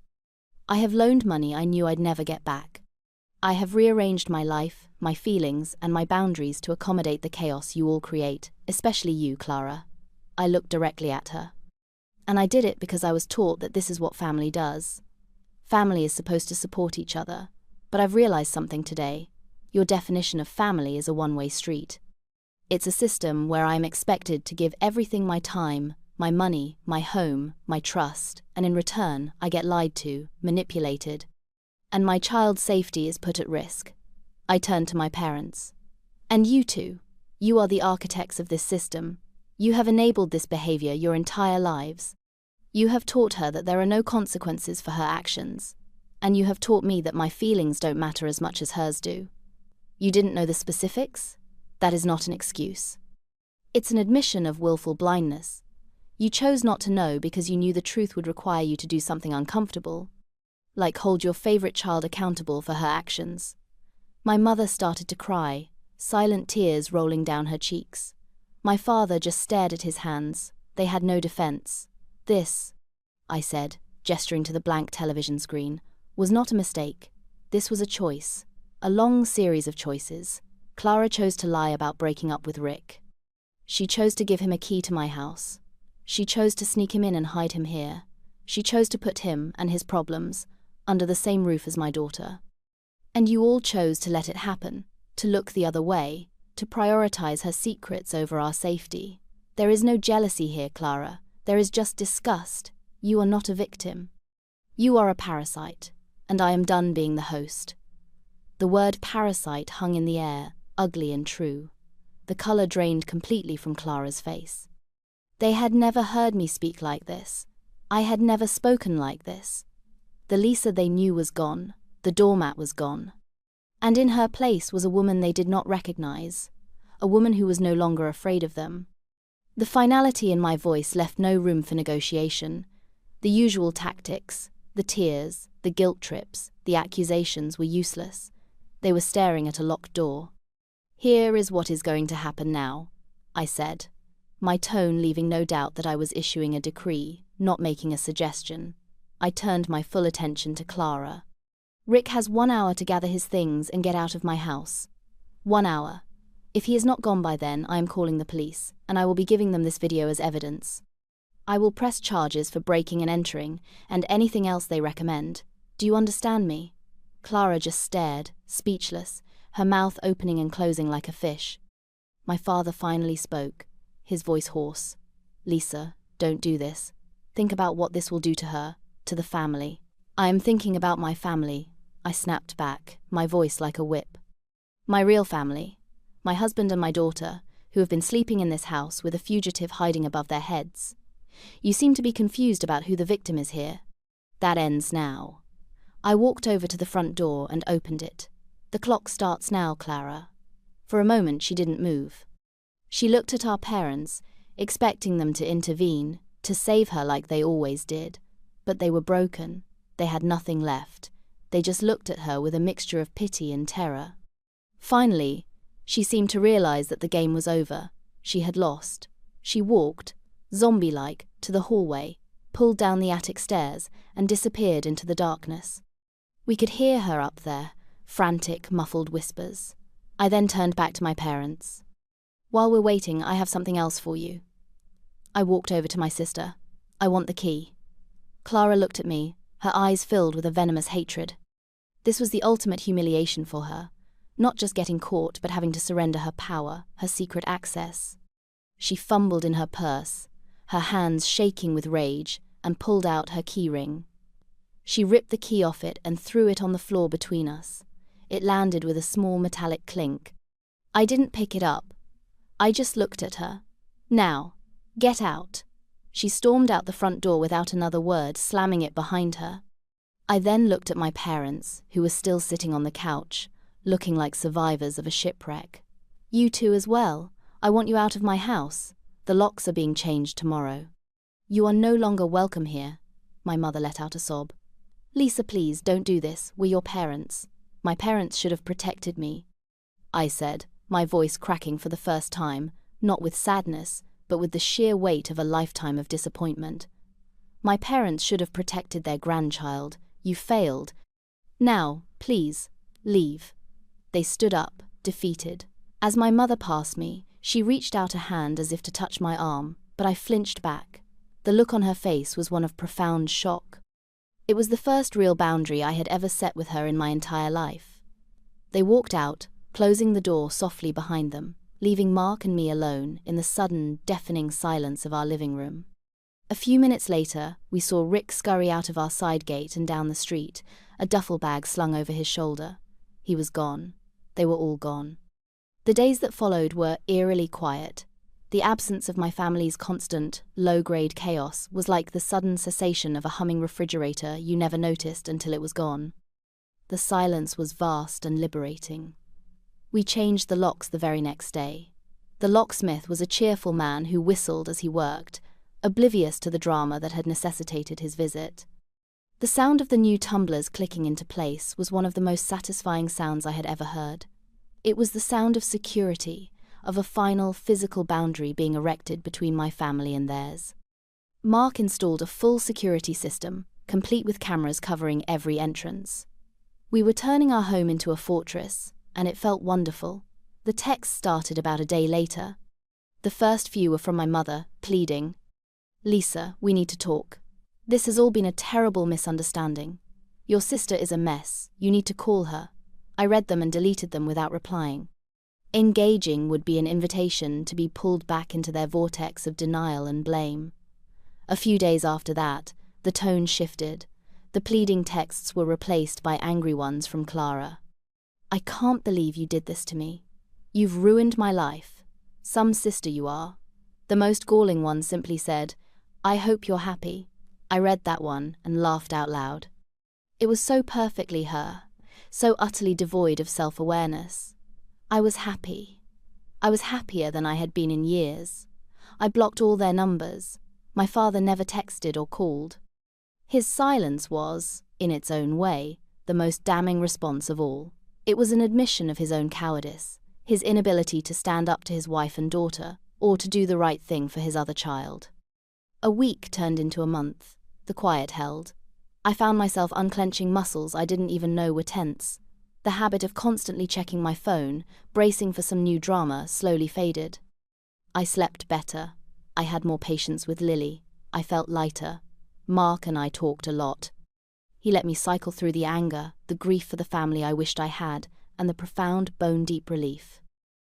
I have loaned money I knew I'd never get back. I have rearranged my life, my feelings, and my boundaries to accommodate the chaos you all create, especially you, Clara. I looked directly at her. And I did it because I was taught that this is what family does. Family is supposed to support each other, but I've realized something today. Your definition of family is a one-way street. It's a system where I am expected to give everything: my time, my money, my home, my trust, and in return, I get lied to, manipulated. And my child's safety is put at risk. I turn to my parents. And you two, you are the architects of this system. You have enabled this behavior your entire lives. You have taught her that there are no consequences for her actions. And you have taught me that my feelings don't matter as much as hers do. You didn't know the specifics? That is not an excuse. It's an admission of willful blindness. You chose not to know because you knew the truth would require you to do something uncomfortable, like hold your favorite child accountable for her actions. My mother started to cry, silent tears rolling down her cheeks. My father just stared at his hands. They had no defense. This, I said, gesturing to the blank television screen, was not a mistake. This was a choice. A long series of choices. Clara chose to lie about breaking up with Rick. She chose to give him a key to my house. She chose to sneak him in and hide him here. She chose to put him and his problems under the same roof as my daughter. And you all chose to let it happen, to look the other way, to prioritize her secrets over our safety. There is no jealousy here, Clara. There is just disgust. You are not a victim. You are a parasite, and I am done being the host. The word parasite hung in the air, ugly and true. The color drained completely from Clara's face. They had never heard me speak like this. I had never spoken like this. The Lisa they knew was gone. The doormat was gone. And in her place was a woman they did not recognize, a woman who was no longer afraid of them. The finality in my voice left no room for negotiation. The usual tactics, the tears, the guilt trips, the accusations were useless. They were staring at a locked door. Here is what is going to happen now, I said, my tone leaving no doubt that I was issuing a decree, not making a suggestion. I turned my full attention to Clara. Rick has 1 hour to gather his things and get out of my house. 1 hour. If he is not gone by then, I am calling the police, and I will be giving them this video as evidence. I will press charges for breaking and entering, and anything else they recommend. Do you understand me? Clara just stared, speechless, her mouth opening and closing like a fish. My father finally spoke, his voice hoarse. Lisa, don't do this. Think about what this will do to her, to the family. I am thinking about my family, I snapped back, my voice like a whip. My real family. My husband and my daughter, who have been sleeping in this house with a fugitive hiding above their heads. You seem to be confused about who the victim is here. That ends now. I walked over to the front door and opened it. The clock starts now, Clara. For a moment she didn't move. She looked at our parents, expecting them to intervene, to save her like they always did. But they were broken. They had nothing left. They just looked at her with a mixture of pity and terror. Finally, she seemed to realize that the game was over. She had lost. She walked, zombie-like, to the hallway, pulled down the attic stairs, and disappeared into the darkness. We could hear her up there, frantic, muffled whispers. I then turned back to my parents. While we're waiting, I have something else for you. I walked over to my sister. I want the key. Clara looked at me, her eyes filled with a venomous hatred. This was the ultimate humiliation for her. Not just getting caught, but having to surrender her power, her secret access. She fumbled in her purse, her hands shaking with rage, and pulled out her key ring. She ripped the key off it and threw it on the floor between us. It landed with a small metallic clink. I didn't pick it up. I just looked at her. Now, get out. She stormed out the front door without another word, slamming it behind her. I then looked at my parents, who were still sitting on the couch, looking like survivors of a shipwreck. You two as well. I want you out of my house. The locks are being changed tomorrow. You are no longer welcome here. My mother let out a sob. Lisa, please, don't do this. We're your parents. My parents should have protected me, I said, my voice cracking for the first time, not with sadness, but with the sheer weight of a lifetime of disappointment. My parents should have protected their grandchild. You failed. Now, please, leave. They stood up, defeated. As my mother passed me, she reached out a hand as if to touch my arm, but I flinched back. The look on her face was one of profound shock. It was the first real boundary I had ever set with her in my entire life. They walked out, closing the door softly behind them, leaving Mark and me alone in the sudden, deafening silence of our living room. A few minutes later, we saw Rick scurry out of our side gate and down the street, a duffel bag slung over his shoulder. He was gone. They were all gone. The days that followed were eerily quiet. The absence of my family's constant, low-grade chaos was like the sudden cessation of a humming refrigerator you never noticed until it was gone. The silence was vast and liberating. We changed the locks the very next day. The locksmith was a cheerful man who whistled as he worked, oblivious to the drama that had necessitated his visit. The sound of the new tumblers clicking into place was one of the most satisfying sounds I had ever heard. It was the sound of security, of a final physical boundary being erected between my family and theirs. Mark installed a full security system, complete with cameras covering every entrance. We were turning our home into a fortress, and it felt wonderful. The texts started about a day later. The first few were from my mother, pleading, "Lisa, we need to talk. This has all been a terrible misunderstanding. Your sister is a mess. You need to call her." I read them and deleted them without replying. Engaging would be an invitation to be pulled back into their vortex of denial and blame. A few days after that, the tone shifted. The pleading texts were replaced by angry ones from Clara. "I can't believe you did this to me. You've ruined my life. Some sister you are." The most galling one simply said, "I hope you're happy." I read that one and laughed out loud. It was so perfectly her, so utterly devoid of self-awareness. I was happy. I was happier than I had been in years. I blocked all their numbers. My father never texted or called. His silence was, in its own way, the most damning response of all. It was an admission of his own cowardice, his inability to stand up to his wife and daughter, or to do the right thing for his other child. A week turned into a month. The quiet held. I found myself unclenching muscles I didn't even know were tense. The habit of constantly checking my phone, bracing for some new drama, slowly faded. I slept better. I had more patience with Lily. I felt lighter. Mark and I talked a lot. He let me cycle through the anger, the grief for the family I wished I had, and the profound, bone-deep relief.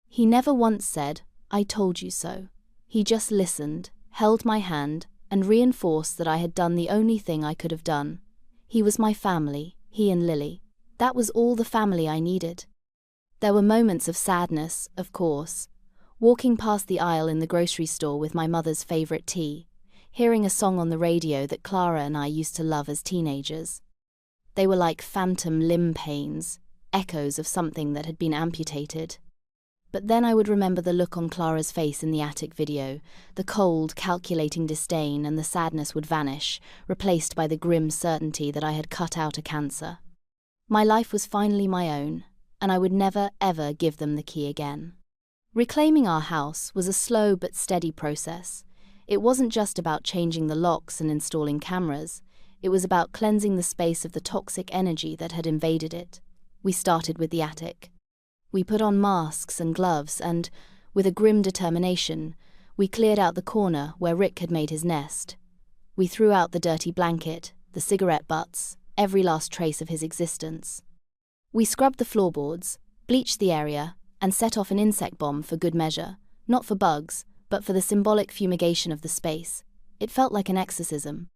He never once said, "I told you so." He just listened, held my hand, and reinforced that I had done the only thing I could have done. He was my family, he and Lily. That was all the family I needed. There were moments of sadness, of course. Walking past the aisle in the grocery store with my mother's favorite tea, hearing a song on the radio that Clara and I used to love as teenagers. They were like phantom limb pains, echoes of something that had been amputated. But then I would remember the look on Clara's face in the attic video, the cold, calculating disdain, and the sadness would vanish, replaced by the grim certainty that I had cut out a cancer. My life was finally my own, and I would never, ever give them the key again. Reclaiming our house was a slow but steady process. It wasn't just about changing the locks and installing cameras. It was about cleansing the space of the toxic energy that had invaded it. We started with the attic. We put on masks and gloves and, with a grim determination, we cleared out the corner where Rick had made his nest. We threw out the dirty blanket, the cigarette butts, every last trace of his existence. We scrubbed the floorboards, bleached the area, and set off an insect bomb for good measure, not for bugs, but for the symbolic fumigation of the space. It felt like an exorcism.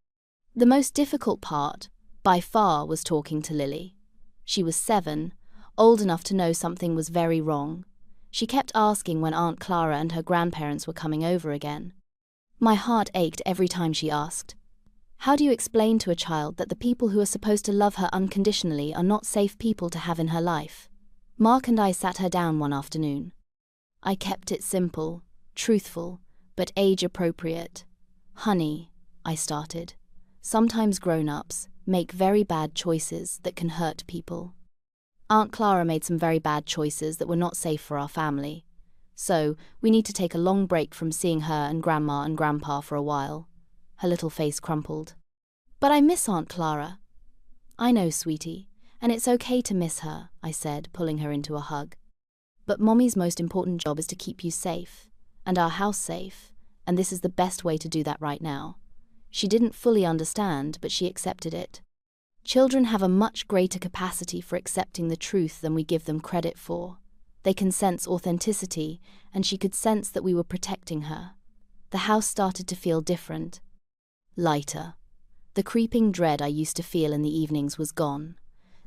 The most difficult part, by far, was talking to Lily. She was 7, old enough to know something was very wrong. She kept asking when Aunt Clara and her grandparents were coming over again. My heart ached every time she asked. How do you explain to a child that the people who are supposed to love her unconditionally are not safe people to have in her life? Mark and I sat her down one afternoon. I kept it simple, truthful, but age-appropriate. "Honey," I started, "sometimes grown-ups make very bad choices that can hurt people. Aunt Clara made some very bad choices that were not safe for our family. So, we need to take a long break from seeing her and Grandma and Grandpa for a while." Her little face crumpled. "But I miss Aunt Clara." "I know, sweetie, and it's okay to miss her," I said, pulling her into a hug. "But Mommy's most important job is to keep you safe, and our house safe, and this is the best way to do that right now." She didn't fully understand, but she accepted it. Children have a much greater capacity for accepting the truth than we give them credit for. They can sense authenticity, and she could sense that we were protecting her. The house started to feel different. Lighter. The creeping dread I used to feel in the evenings was gone.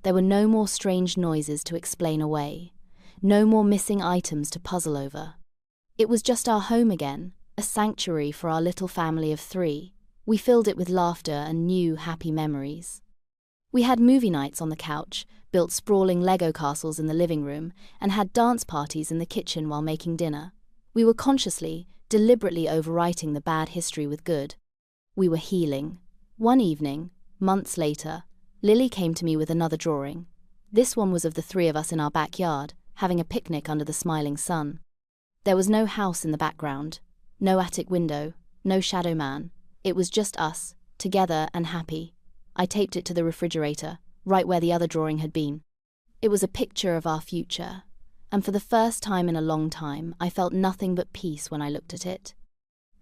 There were no more strange noises to explain away. No more missing items to puzzle over. It was just our home again, a sanctuary for our little family of 3. We filled it with laughter and new, happy memories. We had movie nights on the couch, built sprawling Lego castles in the living room, and had dance parties in the kitchen while making dinner. We were consciously, deliberately overwriting the bad history with good. We were healing. One evening, months later, Lily came to me with another drawing. This one was of the 3 of us in our backyard, having a picnic under the smiling sun. There was no house in the background, no attic window, no shadow man. It was just us, together and happy. I taped it to the refrigerator, right where the other drawing had been. It was a picture of our future, and for the first time in a long time, I felt nothing but peace when I looked at it.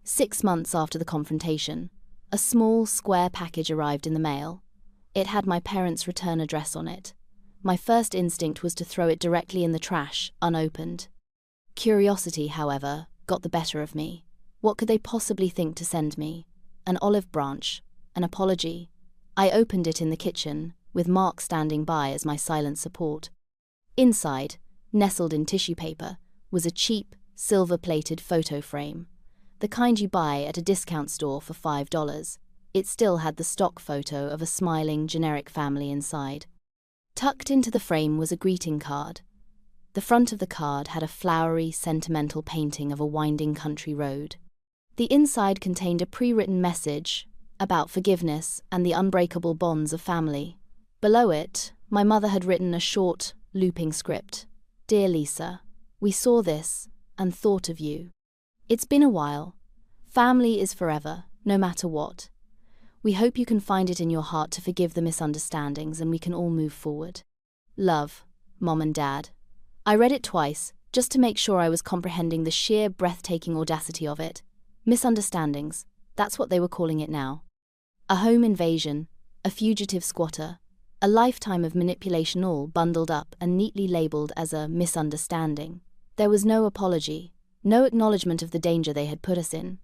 6 months after the confrontation, a small, square package arrived in the mail. It had my parents' return address on it. My first instinct was to throw it directly in the trash, unopened. Curiosity, however, got the better of me. What could they possibly think to send me? An olive branch, an apology. I opened it in the kitchen, with Mark standing by as my silent support. Inside, nestled in tissue paper, was a cheap, silver-plated photo frame, the kind you buy at a discount store for $5. It still had the stock photo of a smiling, generic family inside. Tucked into the frame was a greeting card. The front of the card had a flowery, sentimental painting of a winding country road. The inside contained a pre-written message about forgiveness and the unbreakable bonds of family. Below it, my mother had written a short, looping script. "Dear Lisa, we saw this and thought of you. It's been a while. Family is forever, no matter what. We hope you can find it in your heart to forgive the misunderstandings and we can all move forward. Love, Mom and Dad." I read it twice, just to make sure I was comprehending the sheer breathtaking audacity of it. Misunderstandings, that's what they were calling it now. A home invasion, a fugitive squatter, a lifetime of manipulation, all bundled up and neatly labelled as a misunderstanding. There was no apology, no acknowledgement of the danger they had put us in.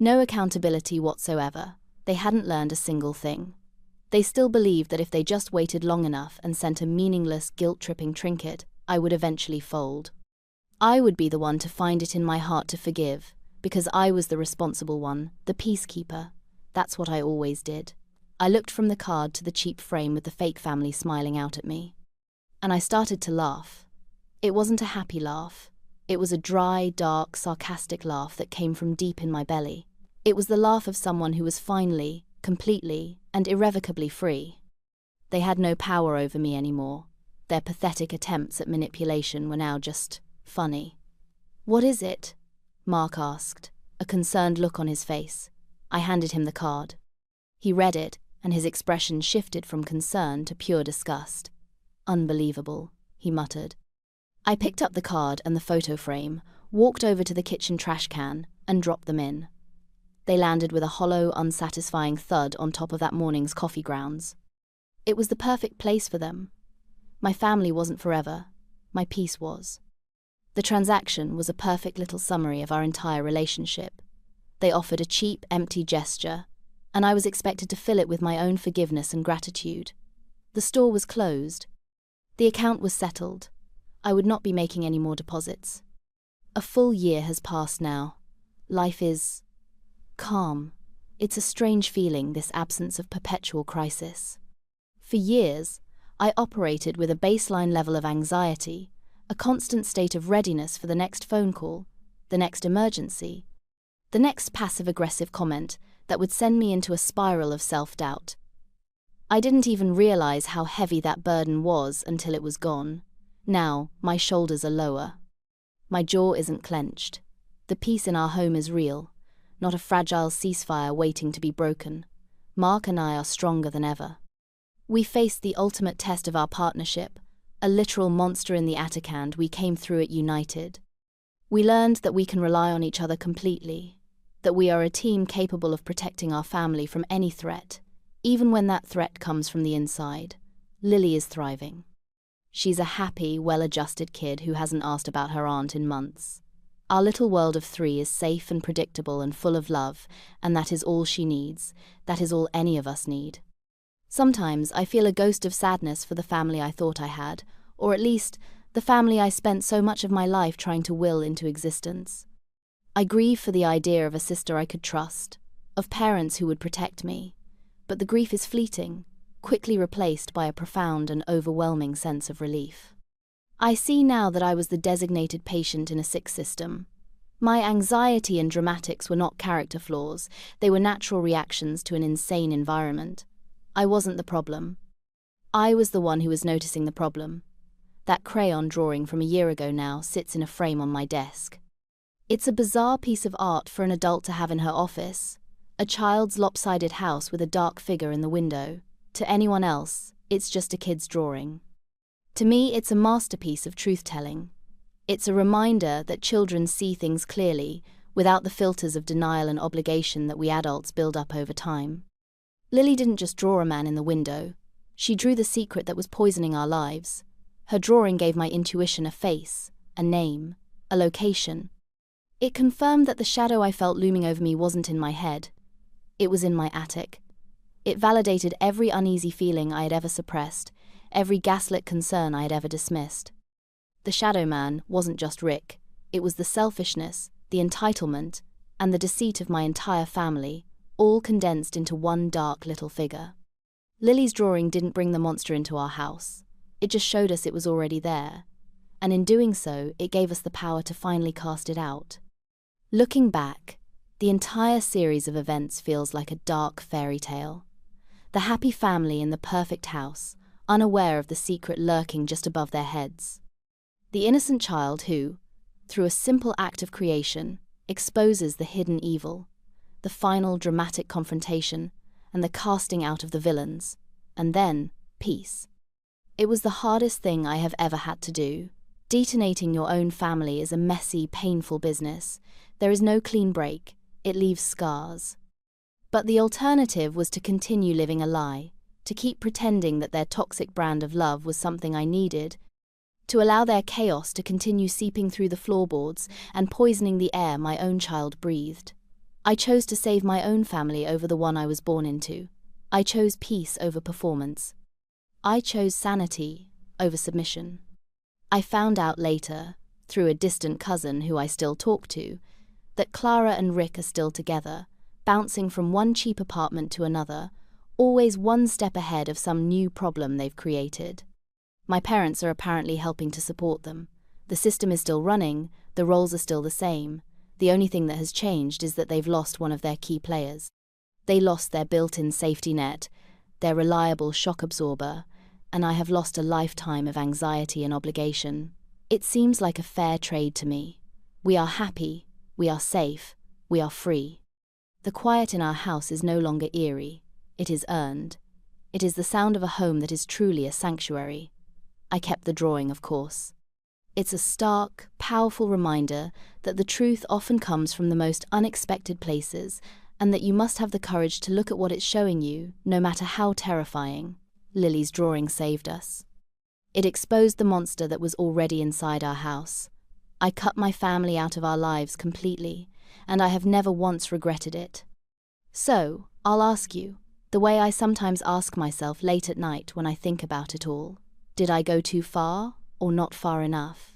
No accountability whatsoever. They hadn't learned a single thing. They still believed that if they just waited long enough and sent a meaningless, guilt-tripping trinket, I would eventually fold. I would be the one to find it in my heart to forgive, because I was the responsible one, the peacekeeper. That's what I always did. I looked from the card to the cheap frame with the fake family smiling out at me. And I started to laugh. It wasn't a happy laugh. It was a dry, dark, sarcastic laugh that came from deep in my belly. It was the laugh of someone who was finally, completely, and irrevocably free. They had no power over me anymore. Their pathetic attempts at manipulation were now just funny. "What is it?" Mark asked, a concerned look on his face. I handed him the card. He read it, and his expression shifted from concern to pure disgust. "Unbelievable," he muttered. I picked up the card and the photo frame, walked over to the kitchen trash can, and dropped them in. They landed with a hollow, unsatisfying thud on top of that morning's coffee grounds. It was the perfect place for them. My family wasn't forever. My peace was. The transaction was a perfect little summary of our entire relationship. They offered a cheap, empty gesture, and I was expected to fill it with my own forgiveness and gratitude. The store was closed. The account was settled. I would not be making any more deposits. A full year has passed now. Life is calm. It's a strange feeling, this absence of perpetual crisis. For years, I operated with a baseline level of anxiety, a constant state of readiness for the next phone call, the next emergency, the next passive-aggressive comment that would send me into a spiral of self-doubt. I didn't even realize how heavy that burden was until it was gone. Now, my shoulders are lower. My jaw isn't clenched. The peace in our home is real, not a fragile ceasefire waiting to be broken. Mark and I are stronger than ever. We faced the ultimate test of our partnership, a literal monster in the attic, and we came through it united. We learned that we can rely on each other completely, that we are a team capable of protecting our family from any threat, even when that threat comes from the inside. Lily is thriving. She's a happy, well-adjusted kid who hasn't asked about her aunt in months. Our little world of 3 is safe and predictable and full of love, and that is all she needs. That is all any of us need. Sometimes I feel a ghost of sadness for the family I thought I had, or at least the family I spent so much of my life trying to will into existence. I grieve for the idea of a sister I could trust, of parents who would protect me, but the grief is fleeting, quickly replaced by a profound and overwhelming sense of relief. I see now that I was the designated patient in a sick system. My anxiety and dramatics were not character flaws, they were natural reactions to an insane environment. I wasn't the problem. I was the one who was noticing the problem. That crayon drawing from a year ago now sits in a frame on my desk. It's a bizarre piece of art for an adult to have in her office, a child's lopsided house with a dark figure in the window. To anyone else, it's just a kid's drawing. To me, it's a masterpiece of truth-telling. It's a reminder that children see things clearly, without the filters of denial and obligation that we adults build up over time. Lily didn't just draw a man in the window. She drew the secret that was poisoning our lives. Her drawing gave my intuition a face, a name, a location. It confirmed that the shadow I felt looming over me wasn't in my head. It was in my attic. It validated every uneasy feeling I had ever suppressed, every gaslit concern I had ever dismissed. The shadow man wasn't just Rick. It was the selfishness, the entitlement, and the deceit of my entire family, all condensed into one dark little figure. Lily's drawing didn't bring the monster into our house. It just showed us it was already there. And in doing so, it gave us the power to finally cast it out. Looking back, the entire series of events feels like a dark fairy tale. The happy family in the perfect house, unaware of the secret lurking just above their heads. The innocent child who, through a simple act of creation, exposes the hidden evil. The final dramatic confrontation, and the casting out of the villains. And then, peace. It was the hardest thing I have ever had to do. Detonating your own family is a messy, painful business. There is no clean break. It leaves scars. But the alternative was to continue living a lie, to keep pretending that their toxic brand of love was something I needed, to allow their chaos to continue seeping through the floorboards and poisoning the air my own child breathed. I chose to save my own family over the one I was born into. I chose peace over performance. I chose sanity over submission. I found out later, through a distant cousin who I still talk to, that Clara and Rick are still together, bouncing from one cheap apartment to another, always one step ahead of some new problem they've created. My parents are apparently helping to support them. The system is still running, the roles are still the same. The only thing that has changed is that they've lost one of their key players. They lost their built-in safety net, their reliable shock absorber, and I have lost a lifetime of anxiety and obligation. It seems like a fair trade to me. We are happy, we are safe, we are free. The quiet in our house is no longer eerie. It is earned. It is the sound of a home that is truly a sanctuary. I kept the drawing, of course. It's a stark, powerful reminder that the truth often comes from the most unexpected places, and that you must have the courage to look at what it's showing you, no matter how terrifying. Lily's drawing saved us. It exposed the monster that was already inside our house. I cut my family out of our lives completely, and I have never once regretted it. So, I'll ask you, the way I sometimes ask myself late at night when I think about it all, did I go too far or not far enough?